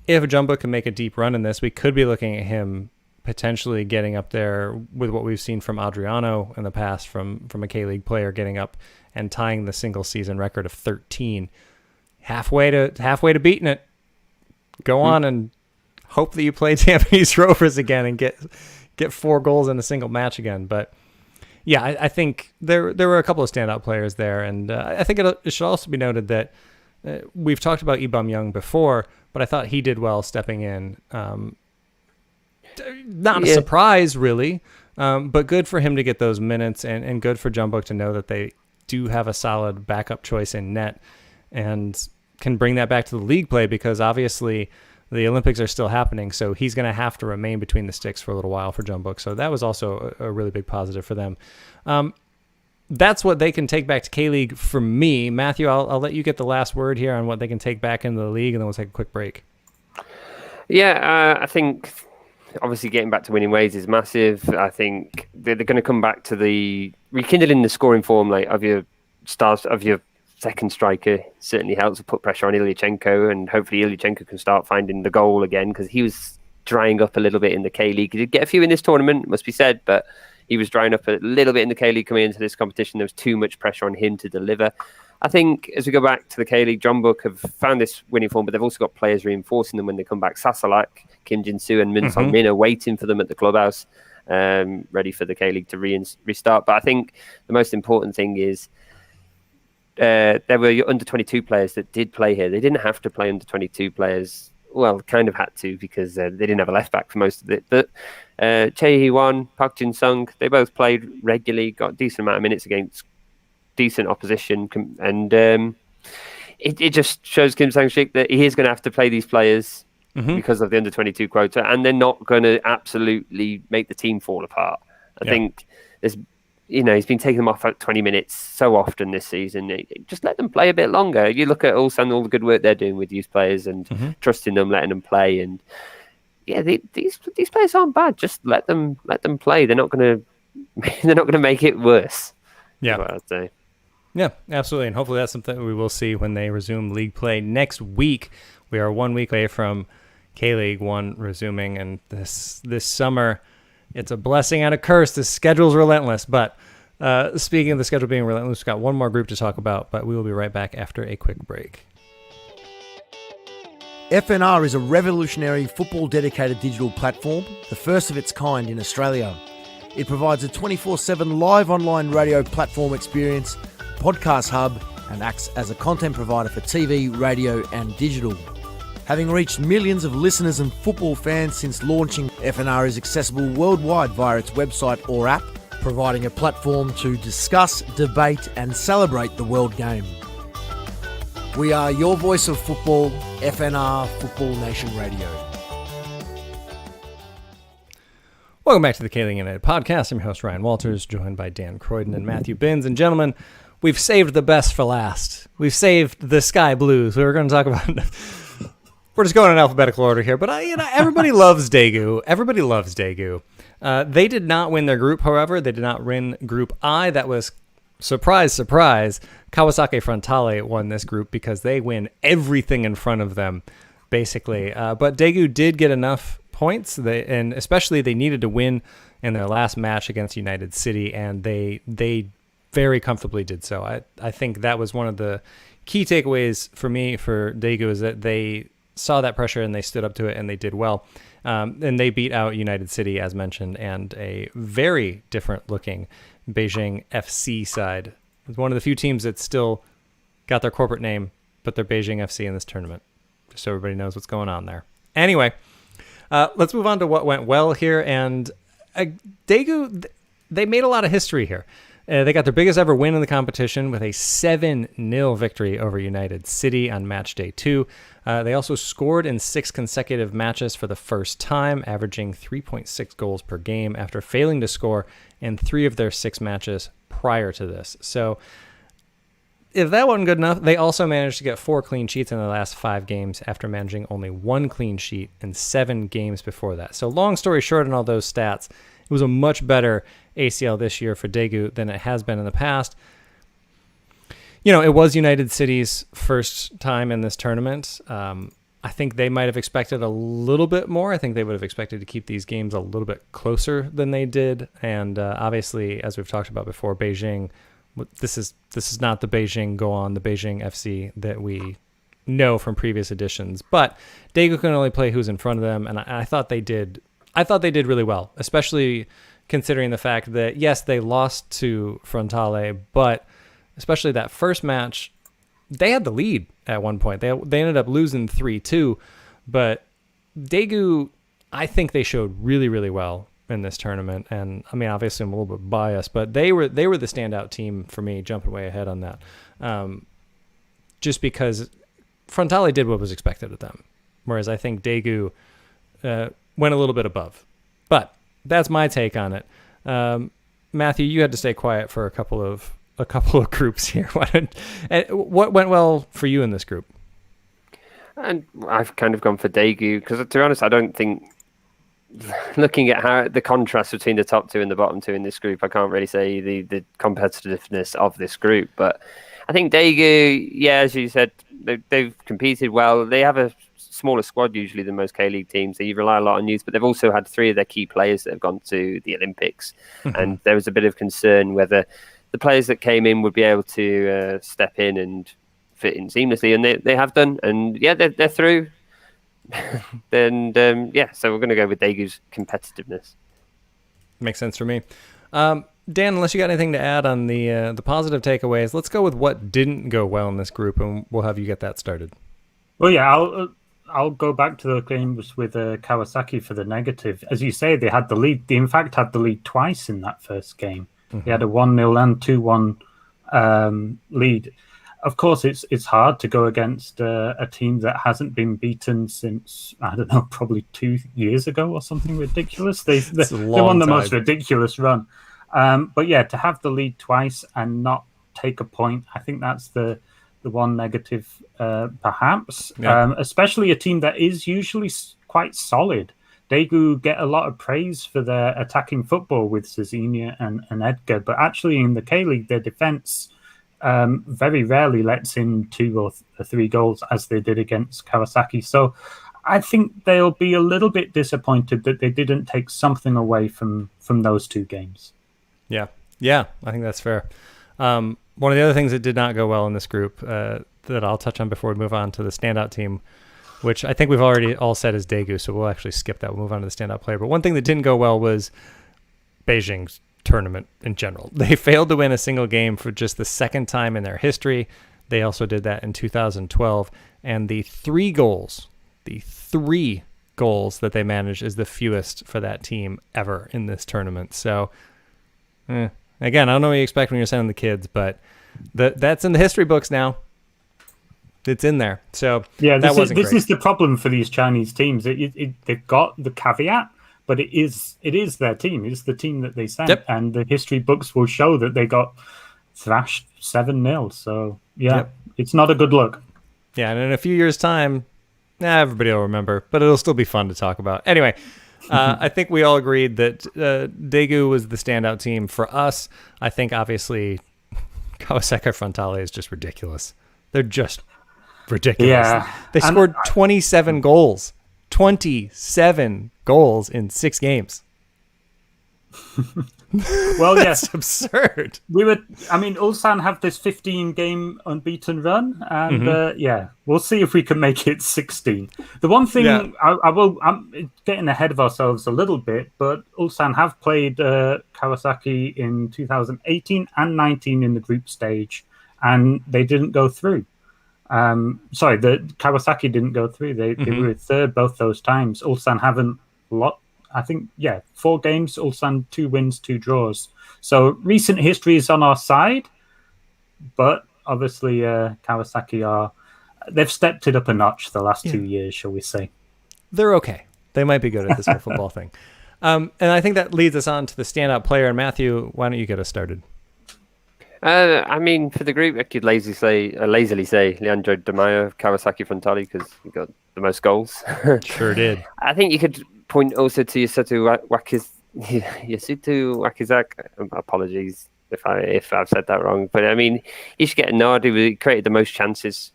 if Jeonbuk can make a deep run in this, we could be looking at him potentially getting up there with what we've seen from Adriano in the past, from a K-League player getting up and tying the single season record of 13. Halfway to beating it. Go on and hope that you play Tampines Rovers again and get 4 goals in a single match again. But yeah, I think there were a couple of standout players there, and I think it should also be noted that we've talked about Ibam Young before, but I thought he did well stepping in. Not a surprise, really, but good for him to get those minutes, and good for Jeonbuk to know that they do have a solid backup choice in net. And can bring that back to the league play, because obviously the Olympics are still happening, so he's going to have to remain between the sticks for a little while for Jeonbuk. So that was also a really big positive for them. That's what they can take back to K-League for me. Matthew, I'll let you get the last word here on what they can take back into the league, and then we'll take a quick break. Yeah, I think obviously getting back to winning ways is massive. I think they're going to come back to the rekindling the scoring form of your stars, of your second striker. Certainly helps to put pressure on Ilyachenko, and hopefully Ilyachenko can start finding the goal again, because he was drying up a little bit in the K-League. He did get a few in this tournament, must be said, but he was drying up a little bit in the K-League coming into this competition. There was too much pressure on him to deliver. I think as we go back to the K-League, Jeonbuk have found this winning form, but they've also got players reinforcing them when they come back. Sasalak, Kim Jin-soo and Min Sung-min are waiting for them at the clubhouse, ready for the K-League to restart. But I think the most important thing is there were under 22 players that did play here. They didn't have to play under 22 players. Well, kind of had to, because they didn't have a left back for most of it. But Chae Hee-won, Park Jin-sung, they both played regularly, got a decent amount of minutes against decent opposition, and it just shows Kim Sang-sik that he is going to have to play these players because of the under 22 quota, and they're not going to absolutely make the team fall apart. I think there's, he's been taking them off at 20 minutes so often this season. Just let them play a bit longer. You look at Ulsan, all the good work they're doing with youth players and trusting them, letting them play, and these players aren't bad. Just let them play. They're not going to make it worse. Yeah, is what I'd say. Yeah, absolutely. And hopefully that's something we will see when they resume league play next week. We are 1 week away from K-League 1 resuming, and this summer, it's a blessing and a curse. The schedule's relentless. But speaking of the schedule being relentless, we've got one more group to talk about, but we will be right back after a quick break. FNR is a revolutionary football-dedicated digital platform, the first of its kind in Australia. It provides a 24/7 live online radio platform experience, podcast hub, and acts as a content provider for TV, radio and digital. Having reached millions of listeners and football fans since launching, FNR is accessible worldwide via its website or app, providing a platform to discuss, debate and celebrate the world game. We are your voice of football, FNR Football Nation Radio. Welcome back to the K-League United podcast. I'm your host, Ryan Walters, joined by Dan Croydon and Matthew Binns. And gentlemen, we've saved the best for last. We've saved the Sky Blues. We were going to talk about... We're just going in alphabetical order here, but everybody loves Daegu. Everybody loves Daegu. They did not win their group, however. They did not win Group I. That was, surprise, surprise, Kawasaki Frontale won this group because they win everything in front of them, basically. But Daegu did get enough points, and especially they needed to win in their last match against United City, and they very comfortably did so. I think that was one of the key takeaways for me for Daegu, is that they saw that pressure and they stood up to it and they did well. And they beat out United City, as mentioned, and a very different looking Beijing FC side. It's one of the few teams that still got their corporate name, but they're Beijing FC in this tournament, just so everybody knows what's going on there. Anyway, let's move on to what went well here. And Daegu, they made a lot of history here. They got their biggest ever win in the competition with a 7-0 victory over United City on match day 2. They also scored in 6 consecutive matches for the first time, averaging 3.6 goals per game after failing to score in 3 of their 6 matches prior to this. So if that wasn't good enough, they also managed to get 4 clean sheets in the last 5 games after managing only 1 clean sheet in 7 games before that. So long story short on all those stats, it was a much better ACL this year for Daegu than it has been in the past. It was United City's first time in this tournament. I think they might have expected a little bit more. I think they would have expected to keep these games a little bit closer than they did. And obviously, as we've talked about before, Beijing, this is not the Beijing the Beijing FC that we know from previous editions. But Daegu can only play who's in front of them, and I thought they did. I thought they did really well, especially considering the fact that, yes, they lost to Frontale, but especially that first match, they had the lead at one point. They ended up losing 3-2, but Daegu, I think they showed really, really well in this tournament. And I mean, obviously I'm a little bit biased, but they were the standout team for me, jumping way ahead on that. Just because Frontale did what was expected of them, whereas I think Daegu went a little bit above. But that's my take on it. Matthew, you had to stay quiet for a couple of groups here. What went well for you in this group? And I've kind of gone for Daegu because, to be honest, I don't think, looking at how the contrast between the top two and the bottom two in this group, I can't really say the competitiveness of this group. But I think Daegu, yeah, as you said, they've competed well. They have a smaller squad usually than most K-League teams. They rely a lot on youth, but they've also had 3 of their key players that have gone to the Olympics. And there was a bit of concern whether the players that came in would be able to step in and fit in seamlessly, and they have done. And yeah, they're through. Then so we're going to go with Daegu's competitiveness. Makes sense for me. Dan, unless you got anything to add on the positive takeaways, let's go with what didn't go well in this group, and we'll have you get that started. Well, yeah, I'll go back to the games with Kawasaki for the negative. As you say, they had the lead. They in fact had the lead twice in that first game. They had a 1-0 and 2-1 lead. Of course, it's hard to go against a team that hasn't been beaten since, I don't know, probably 2 years ago or something ridiculous. They won the most ridiculous run. But yeah, to have the lead twice and not take a point, I think that's the one negative, perhaps. Yeah. Especially a team that is usually quite solid. Daegu get a lot of praise for their attacking football with Cezinha and Edgar, but actually in the K-League, their defence very rarely lets in 2 or 3 goals as they did against Kawasaki. So I think they'll be a little bit disappointed that they didn't take something away from those 2 games. Yeah, I think that's fair. One of the other things that did not go well in this group that I'll touch on before we move on to the standout team, which I think we've already all said is Daegu, so we'll actually skip that. We'll move on to the standout player. But one thing that didn't go well was Beijing's tournament in general. They failed to win a single game for just the second time in their history. They also did that in 2012. And the 3 goals that they managed is the fewest for that team ever in this tournament. So, again, I don't know what you expect when you're sending the kids, but that's in the history books now. It's in there. So yeah, this is the problem for these Chinese teams. They've got the caveat, but it is their team. It's the team that they sent, and the history books will show that they got thrashed 7-0. So yeah, It's not a good look. Yeah, and in a few years' time, everybody will remember, but it'll still be fun to talk about. Anyway, I think we all agreed that Daegu was the standout team for us. I think obviously Kawasaki Frontale is just ridiculous. They're just ridiculous. Yeah. They scored 27 goals. 27 goals in 6 games. Well, yes, that's absurd. Ulsan have this 15-game unbeaten run, and we'll see if we can make it 16. The one thing I'm getting ahead of ourselves a little bit, but Ulsan have played Kawasaki in 2018 and 19 in the group stage, and they didn't go through. The Kawasaki didn't go through. They were third both those times. Ulsan haven't lost. I think, 4 games, Ulsan 2 wins, 2 draws. So recent history is on our side, but obviously Kawasaki they've stepped it up a notch the last 2 years, shall we say. They're okay. They might be good at this whole football thing. And I think that leads us on to the standout player. And Matthew, why don't you get us started? For the group, I could lazily say Leandro Di Maio of Kawasaki Frontale because he got the most goals. Sure did. I think you could point also to Yasuto Wakizak. Apologies if I've said that wrong, but he should get a nod. He created the most chances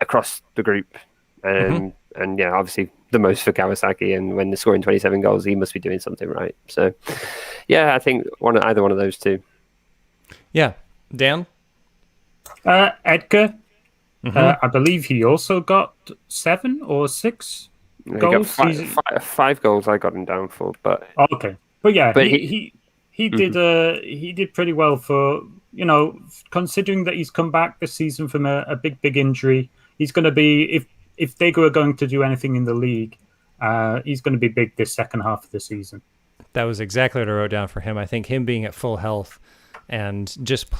across the group, and obviously the most for Kawasaki. And when they're scoring 27 goals, he must be doing something right. So, I think either one of those 2. Yeah, Dan? Edgar, I believe he also got 7 or 6 goals. He got 5 goals I got him down for, but okay. But yeah, he did pretty well for, considering that he's come back this season from a big injury. He's going to be, if Daegu are going to do anything in the league, he's going to be big this second half of the season. That was exactly what I wrote down for him. I think him being at full health and just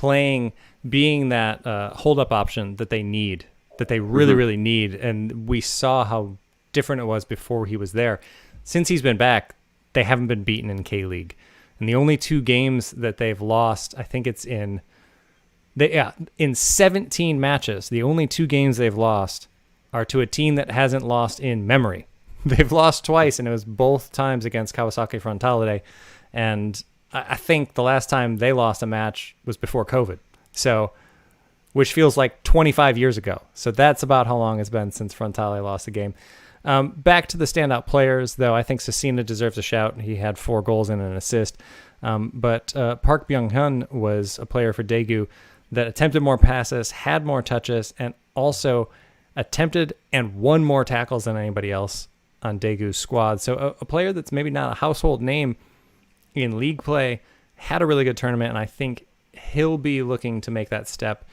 being that hold-up option that they need that they really, really need. And we saw how different it was before he was there. Since he's been back, they haven't been beaten in K-League. And the only 2 games that they've lost, I think it's in 17 matches, the only 2 games they've lost are to a team that hasn't lost in memory. They've lost twice, and it was both times against Kawasaki Frontale. And I think the last time they lost a match was before COVID. So, which feels like 25 years ago. So that's about how long it's been since Frontale lost a game. Back to the standout players, though, I think Cecina deserves a shout. He had 4 goals and an assist. But Park Byung-hyun was a player for Daegu that attempted more passes, had more touches, and also attempted and won more tackles than anybody else on Daegu's squad. So a player that's maybe not a household name in league play had a really good tournament, and I think he'll be looking to make that step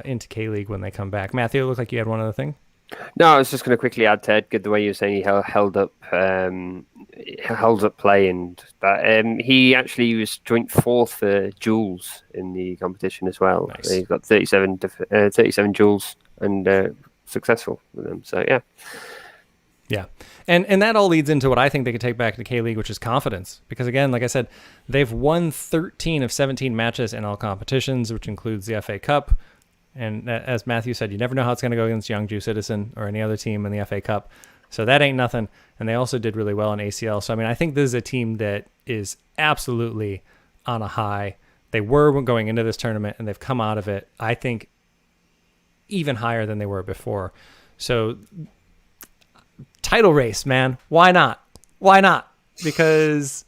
into K-League when they come back. Matthew, it looked like you had one other thing. No, I was just going to quickly add to Ed, the way you were saying he held up play, and that he actually was joint 4th for duels in the competition as well. Nice. He's got 37 duels and successful with them. So yeah, and that all leads into what I think they could take back to K-League, which is confidence. Because again, like I said, they've won 13 of 17 matches in all competitions, which includes the FA Cup. And as Matthew said, you never know how it's going to go against Yeongju Citizen or any other team in the FA Cup. So that ain't nothing. And they also did really well in ACL. So, I mean, I think this is a team that is absolutely on a high. They were going into this tournament, and they've come out of it, I think, even higher than they were before. So, title race, man. Why not? Why not? Because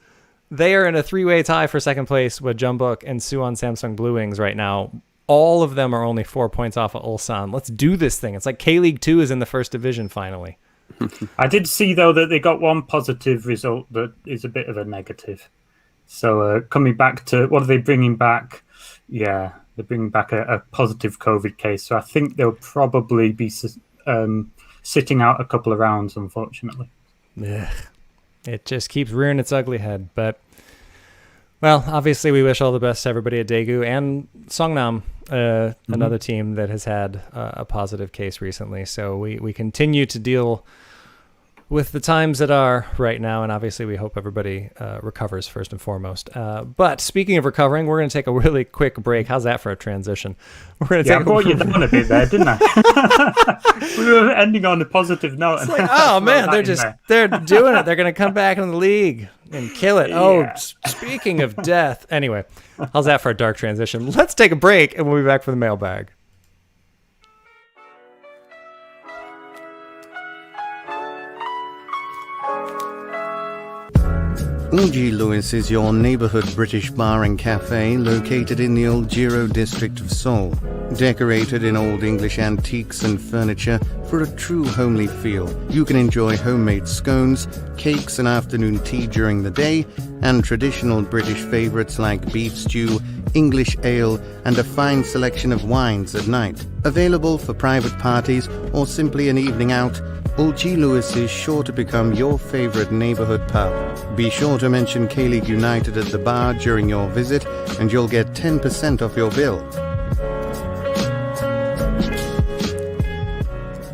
they are in a 3-way tie for second place with Jeonbuk and Suwon Samsung Blue Wings right now. All of them are only 4 points off of Ulsan. Let's do this thing. It's like K-League 2 is in the first division finally. I did see, though, that they got one positive result that is a bit of a negative. So coming back to, what are they bringing back? Yeah, they're bringing back a positive COVID case. So I think they'll probably be sitting out a couple of rounds, unfortunately. Ugh. It just keeps rearing its ugly head. But, well, obviously we wish all the best to everybody at Daegu and Songnam, another team that has had a positive case recently. So we continue to deal with the times that are right now, and obviously we hope everybody recovers first and foremost. But speaking of recovering, we're going to take a really quick break. How's that for a transition? We're going to I brought you down a bit there, didn't I? We were ending on a positive note. It's like, oh man, they're doing it. They're going to come back in the league and kill it. Yeah. Oh, speaking of death. Anyway, how's that for a dark transition? Let's take a break, and we'll be back for the mailbag. Eulji Lewis is your neighborhood British bar and cafe located in the Uljiro district of Seoul. Decorated in old English antiques and furniture for a true homely feel, you can enjoy homemade scones, cakes and afternoon tea during the day, and traditional British favorites like beef stew, English ale, and a fine selection of wines at night. Available for private parties or simply an evening out, Eulji Lewis is sure to become your favorite neighborhood pub. Be sure to mention K-League United at the bar during your visit, and you'll get 10% off your bill.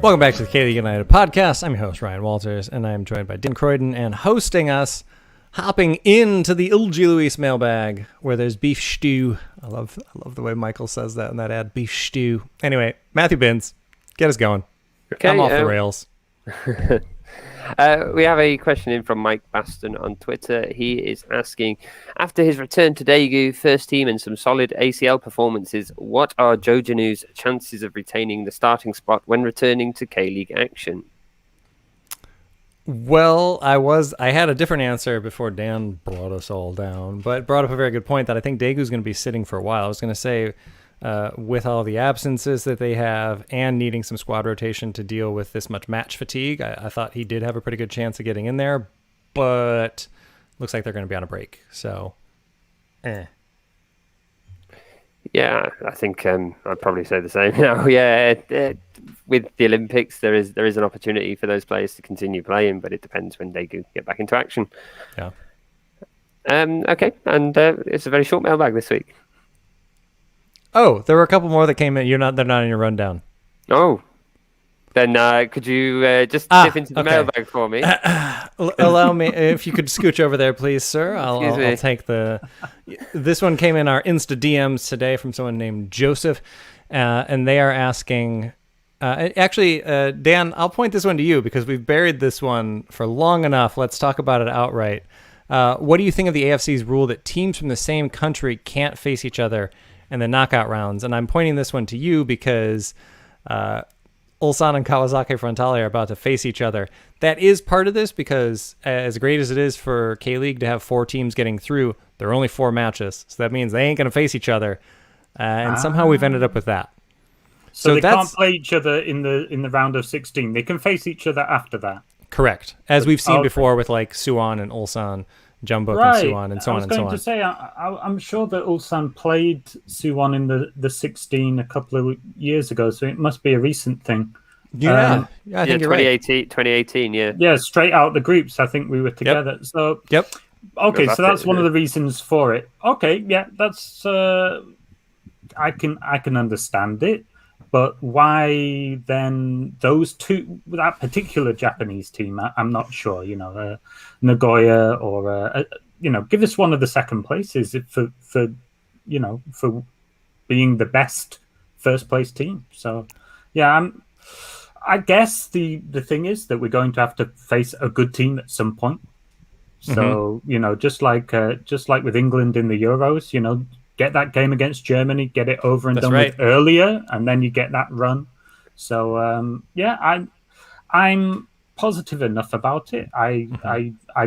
Welcome back to the K-League United podcast. I'm your host, Ryan Walters, and I'm joined by Dan Croydon, and hosting us, hopping into the Eulji Lewis Mailbag, where there's beef stew. I love the way Michael says that in that ad, beef stew. Anyway, Matthew Binns, get us going. Okay, I'm off the rails. We have a question in from Mike Baston on Twitter. He is asking, after his return to Daegu, first team and some solid ACL performances, what are Jo Janu's chances of retaining the starting spot when returning to K-League action? Well, I had a different answer before Dan brought us all down, but brought up a very good point that I think Daegu's going to be sitting for a while. I was going to say, with all the absences that they have and needing some squad rotation to deal with this much match fatigue, I thought he did have a pretty good chance of getting in there, but looks like they're going to be on a break. So, Yeah, I think I'd probably say the same now. Yeah, with the Olympics, there is an opportunity for those players to continue playing, but it depends when they get back into action. Yeah. Okay, and it's a very short mailbag this week. Oh, there were a couple more that came in. They're not in your rundown. Oh, Then could you just dip into the mailbag for me? Allow me, if you could scooch over there, please, sir. I'll take this one came in our Insta DMs today from someone named Joseph, and they are asking. Actually, Dan, I'll point this one to you because we've buried this one for long enough. Let's talk about it outright. What do you think of the AFC's rule that teams from the same country can't face each other in the knockout rounds? And I'm pointing this one to you because Ulsan and Kawasaki Frontale are about to face each other. That is part of this because as great as it is for K-League to have 4 teams getting through, there are only 4 matches. So that means they ain't going to face each other. And somehow we've ended up with that. So they can't play each other in the round of 16. They can face each other after that. Correct. As we've seen before with like Suwon and Ulsan, Jeonbuk and Suwon and so on and so on. I was going to say, I'm sure that Ulsan played Suwon in the 16 a couple of years ago, so it must be a recent thing. Yeah, I think you're right. 2018, yeah. Yeah, straight out the groups, I think we were together. So okay, so that's one of the reasons for it. Okay, yeah, that's I can understand it. But why then those two, that particular Japanese team, I'm not sure, Nagoya or, give us one of the second places for being the best first place team. So, yeah, I guess the thing is that we're going to have to face a good team at some point. So, just like with England in the Euros, get that game against Germany, get it over and done with earlier, and then you get that run. So I'm positive enough about it. I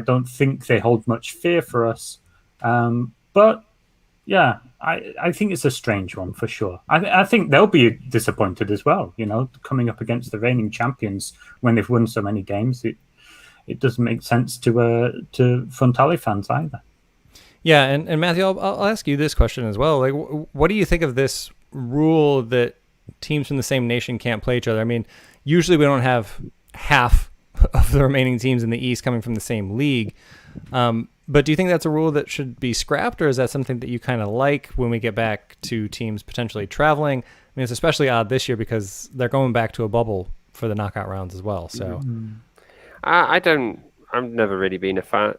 don't think they hold much fear for us, but yeah, I think it's a strange one for sure. I think they'll be disappointed as well. Coming up against the reigning champions when they've won so many games, it doesn't make sense to Frontale fans either. Yeah, and Matthew, I'll ask you this question as well. Like, what do you think of this rule that teams from the same nation can't play each other? I mean, usually we don't have half of the remaining teams in the East coming from the same league. But do you think that's a rule that should be scrapped, or is that something that you kind of like when we get back to teams potentially traveling? I mean, it's especially odd this year because they're going back to a bubble for the knockout rounds as well. So, I've never really been a fan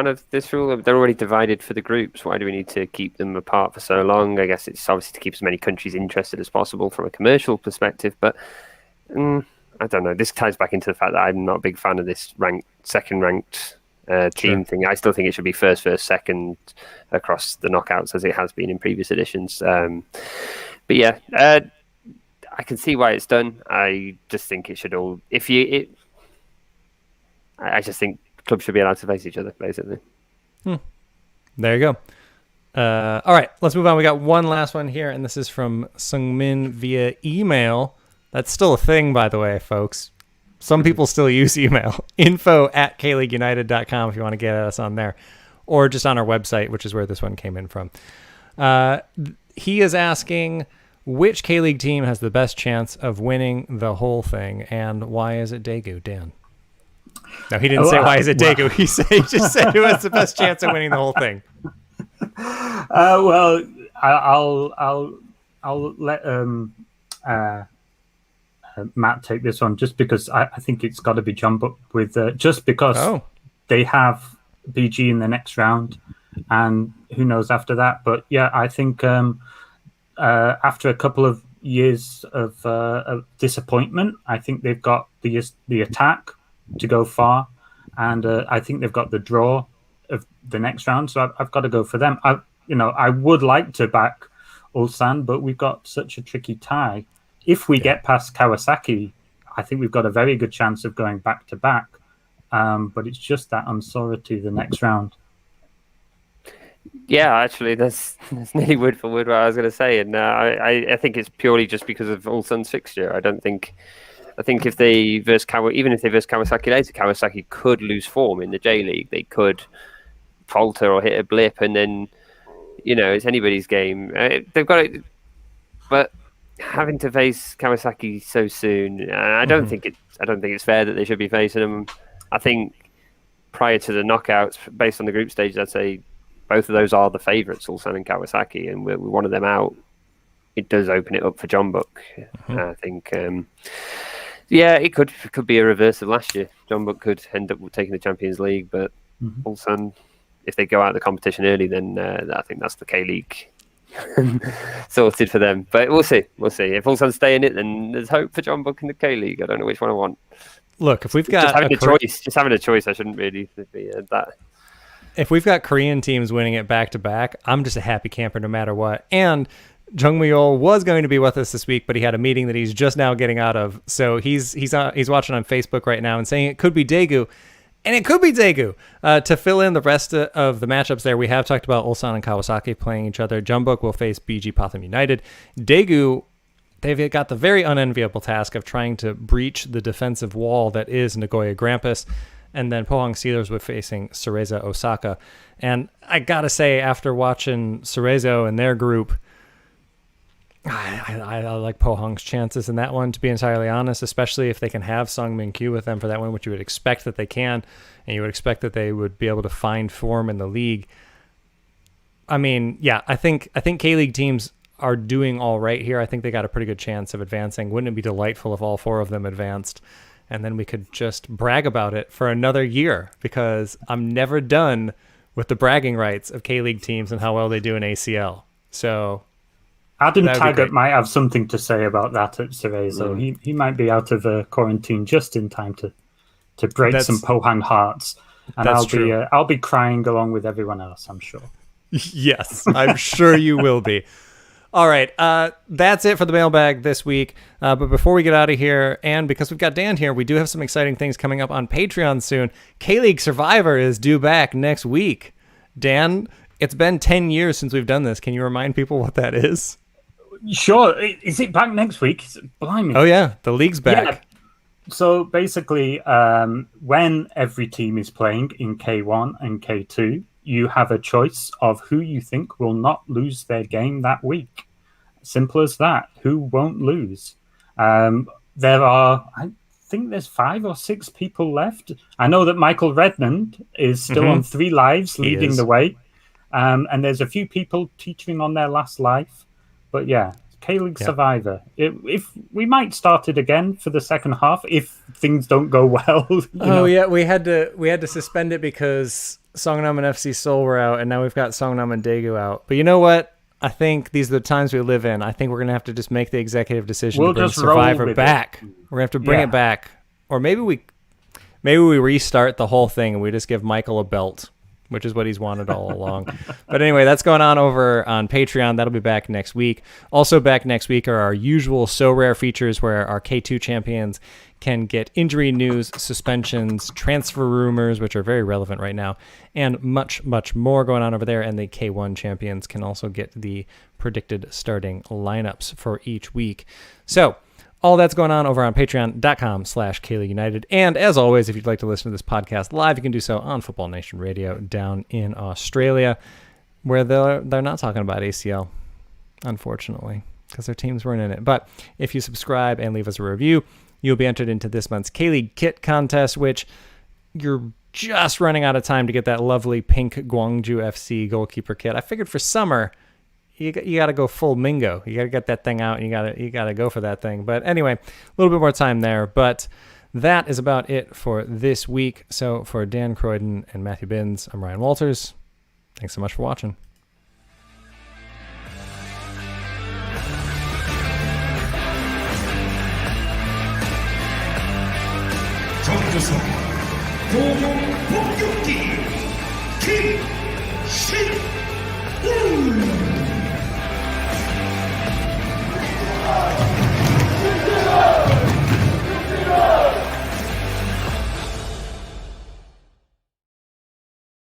of this rule. They're already divided for the groups. Why do we need to keep them apart for so long? I guess it's obviously to keep as many countries interested as possible from a commercial perspective. But I don't know. This ties back into the fact that I'm not a big fan of this second-ranked team thing. I still think it should be first, second across the knockouts as it has been in previous editions. But yeah, I can see why it's done. I just think it should all... I just think clubs should be allowed to face each other, basically. There you go. All right, let's move on. We got one last one here, and this is from Sungmin via email. That's still a thing, by the way, folks. Some people still use email. info@kleagueunited.com if you want to get at us on there. Or just on our website, which is where this one came in from. He is asking, which K-League team has the best chance of winning the whole thing, and why is it Daegu, Dan? No, he didn't say why is it Daegu. He just said who has the best chance of winning the whole thing. Well, I'll let Matt take this one just because I think it's got to be Jeonbuk with just because they have BG in the next round, and who knows after that. But yeah, I think after a couple of years of disappointment, I think they've got the attack to go far, and I think they've got the draw of the next round, so I've got to go for them. I would like to back Ulsan, but we've got such a tricky tie. If we get past Kawasaki, I think we've got a very good chance of going back to back, but it's just that uncertainty the next round. Yeah, actually, that's nearly word for word what I was going to say, and I think it's purely just because of Ulsan's fixture. I think if they verse even if they verse Kawasaki later, Kawasaki could lose form in the J League. They could falter or hit a blip, and then it's anybody's game. They've got it, but having to face Kawasaki so soon, I don't think it's fair that they should be facing them. I think prior to the knockouts, based on the group stage, I'd say both of those are the favourites, Ulsan and Kawasaki, and with one of them out, it does open it up for Jeonbuk. I think. Yeah, it could be a reverse of last year. Jeonbuk could end up taking the Champions League, but Ulsan, if they go out of the competition early, then I think that's the K-League sorted for them. But we'll see. If Ulsan stay in it, then there's hope for Jeonbuk in the K-League. I don't know which one I want. Look, if we've got just having a choice, I shouldn't really be that. If we've got Korean teams winning it back to back, I'm just a happy camper no matter what. And Jung Mi-yeol was going to be with us this week, but he had a meeting that he's just now getting out of. So he's watching on Facebook right now and saying it could be Daegu. And it could be Daegu. To fill in the rest of the matchups there, we have talked about Ulsan and Kawasaki playing each other. Jeonbuk will face BG Pathum United. Daegu, they've got the very unenviable task of trying to breach the defensive wall that is Nagoya Grampus. And then Pohang Steelers were facing Cerezo Osaka. And I got to say, after watching Cerezo and their group, I like Pohang's chances in that one, to be entirely honest, especially if they can have Sung Min Kyu with them for that one, which you would expect that they can, and you would expect that they would be able to find form in the league. I mean, yeah, I think K-League teams are doing all right here. I think they got a pretty good chance of advancing. Wouldn't it be delightful if all four of them advanced? And then we could just brag about it for another year, because I'm never done with the bragging rights of K-League teams and how well they do in ACL. So Adam Taggart might have something to say about that at Cerezo. He might be out of quarantine just in time to break some Pohang hearts. And I'll be crying along with everyone else, I'm sure. Yes, I'm sure you will be. All right, that's it for the mailbag this week. But before we get out of here, and because we've got Dan here, we do have some exciting things coming up on Patreon soon. K-League Survivor is due back next week. Dan, it's been 10 years since we've done this. Can you remind people what that is? Sure. Is it back next week? Blimey. Oh, yeah. The league's back. Yeah. So basically, when every team is playing in K1 and K2, you have a choice of who you think will not lose their game that week. Simple as that. Who won't lose? There are, I think there's 5 or 6 people left. I know that Michael Redmond is still on 3 lives, leading the way. And there's a few people teetering on their last life. But yeah, K-League Survivor. If we might start it again for the second half if things don't go well. Yeah, we had to suspend it because Songnam and FC Seoul were out, and now we've got Songnam and Daegu out. But you know what? I think these are the times we live in. I think we're going to have to just make the executive decision to bring Survivor back. We're going to have to bring it back. Or maybe we restart the whole thing and we just give Michael a belt, which is what he's wanted all along. But anyway, that's going on over on Patreon. That'll be back next week. Also back next week are our usual So Rare features where our K2 champions can get injury news, suspensions, transfer rumors, which are very relevant right now, and much, much more going on over there. And the K1 champions can also get the predicted starting lineups for each week. So all that's going on over on patreon.com/Kaylee United. And as always, if you'd like to listen to this podcast live, you can do so on Football Nation Radio down in Australia, where they're not talking about ACL, unfortunately, because their teams weren't in it. But if you subscribe and leave us a review, you'll be entered into this month's K-League kit contest, which you're just running out of time to get that lovely pink Gwangju FC goalkeeper kit. I figured for summer, you got to go full Mingo. You got to get that thing out, and you got to go for that thing. But anyway, a little bit more time there. But that is about it for this week. So for Dan Croydon and Matthew Binns, I'm Ryan Walters. Thanks so much for watching. 정주성 고공 폭격기 김신우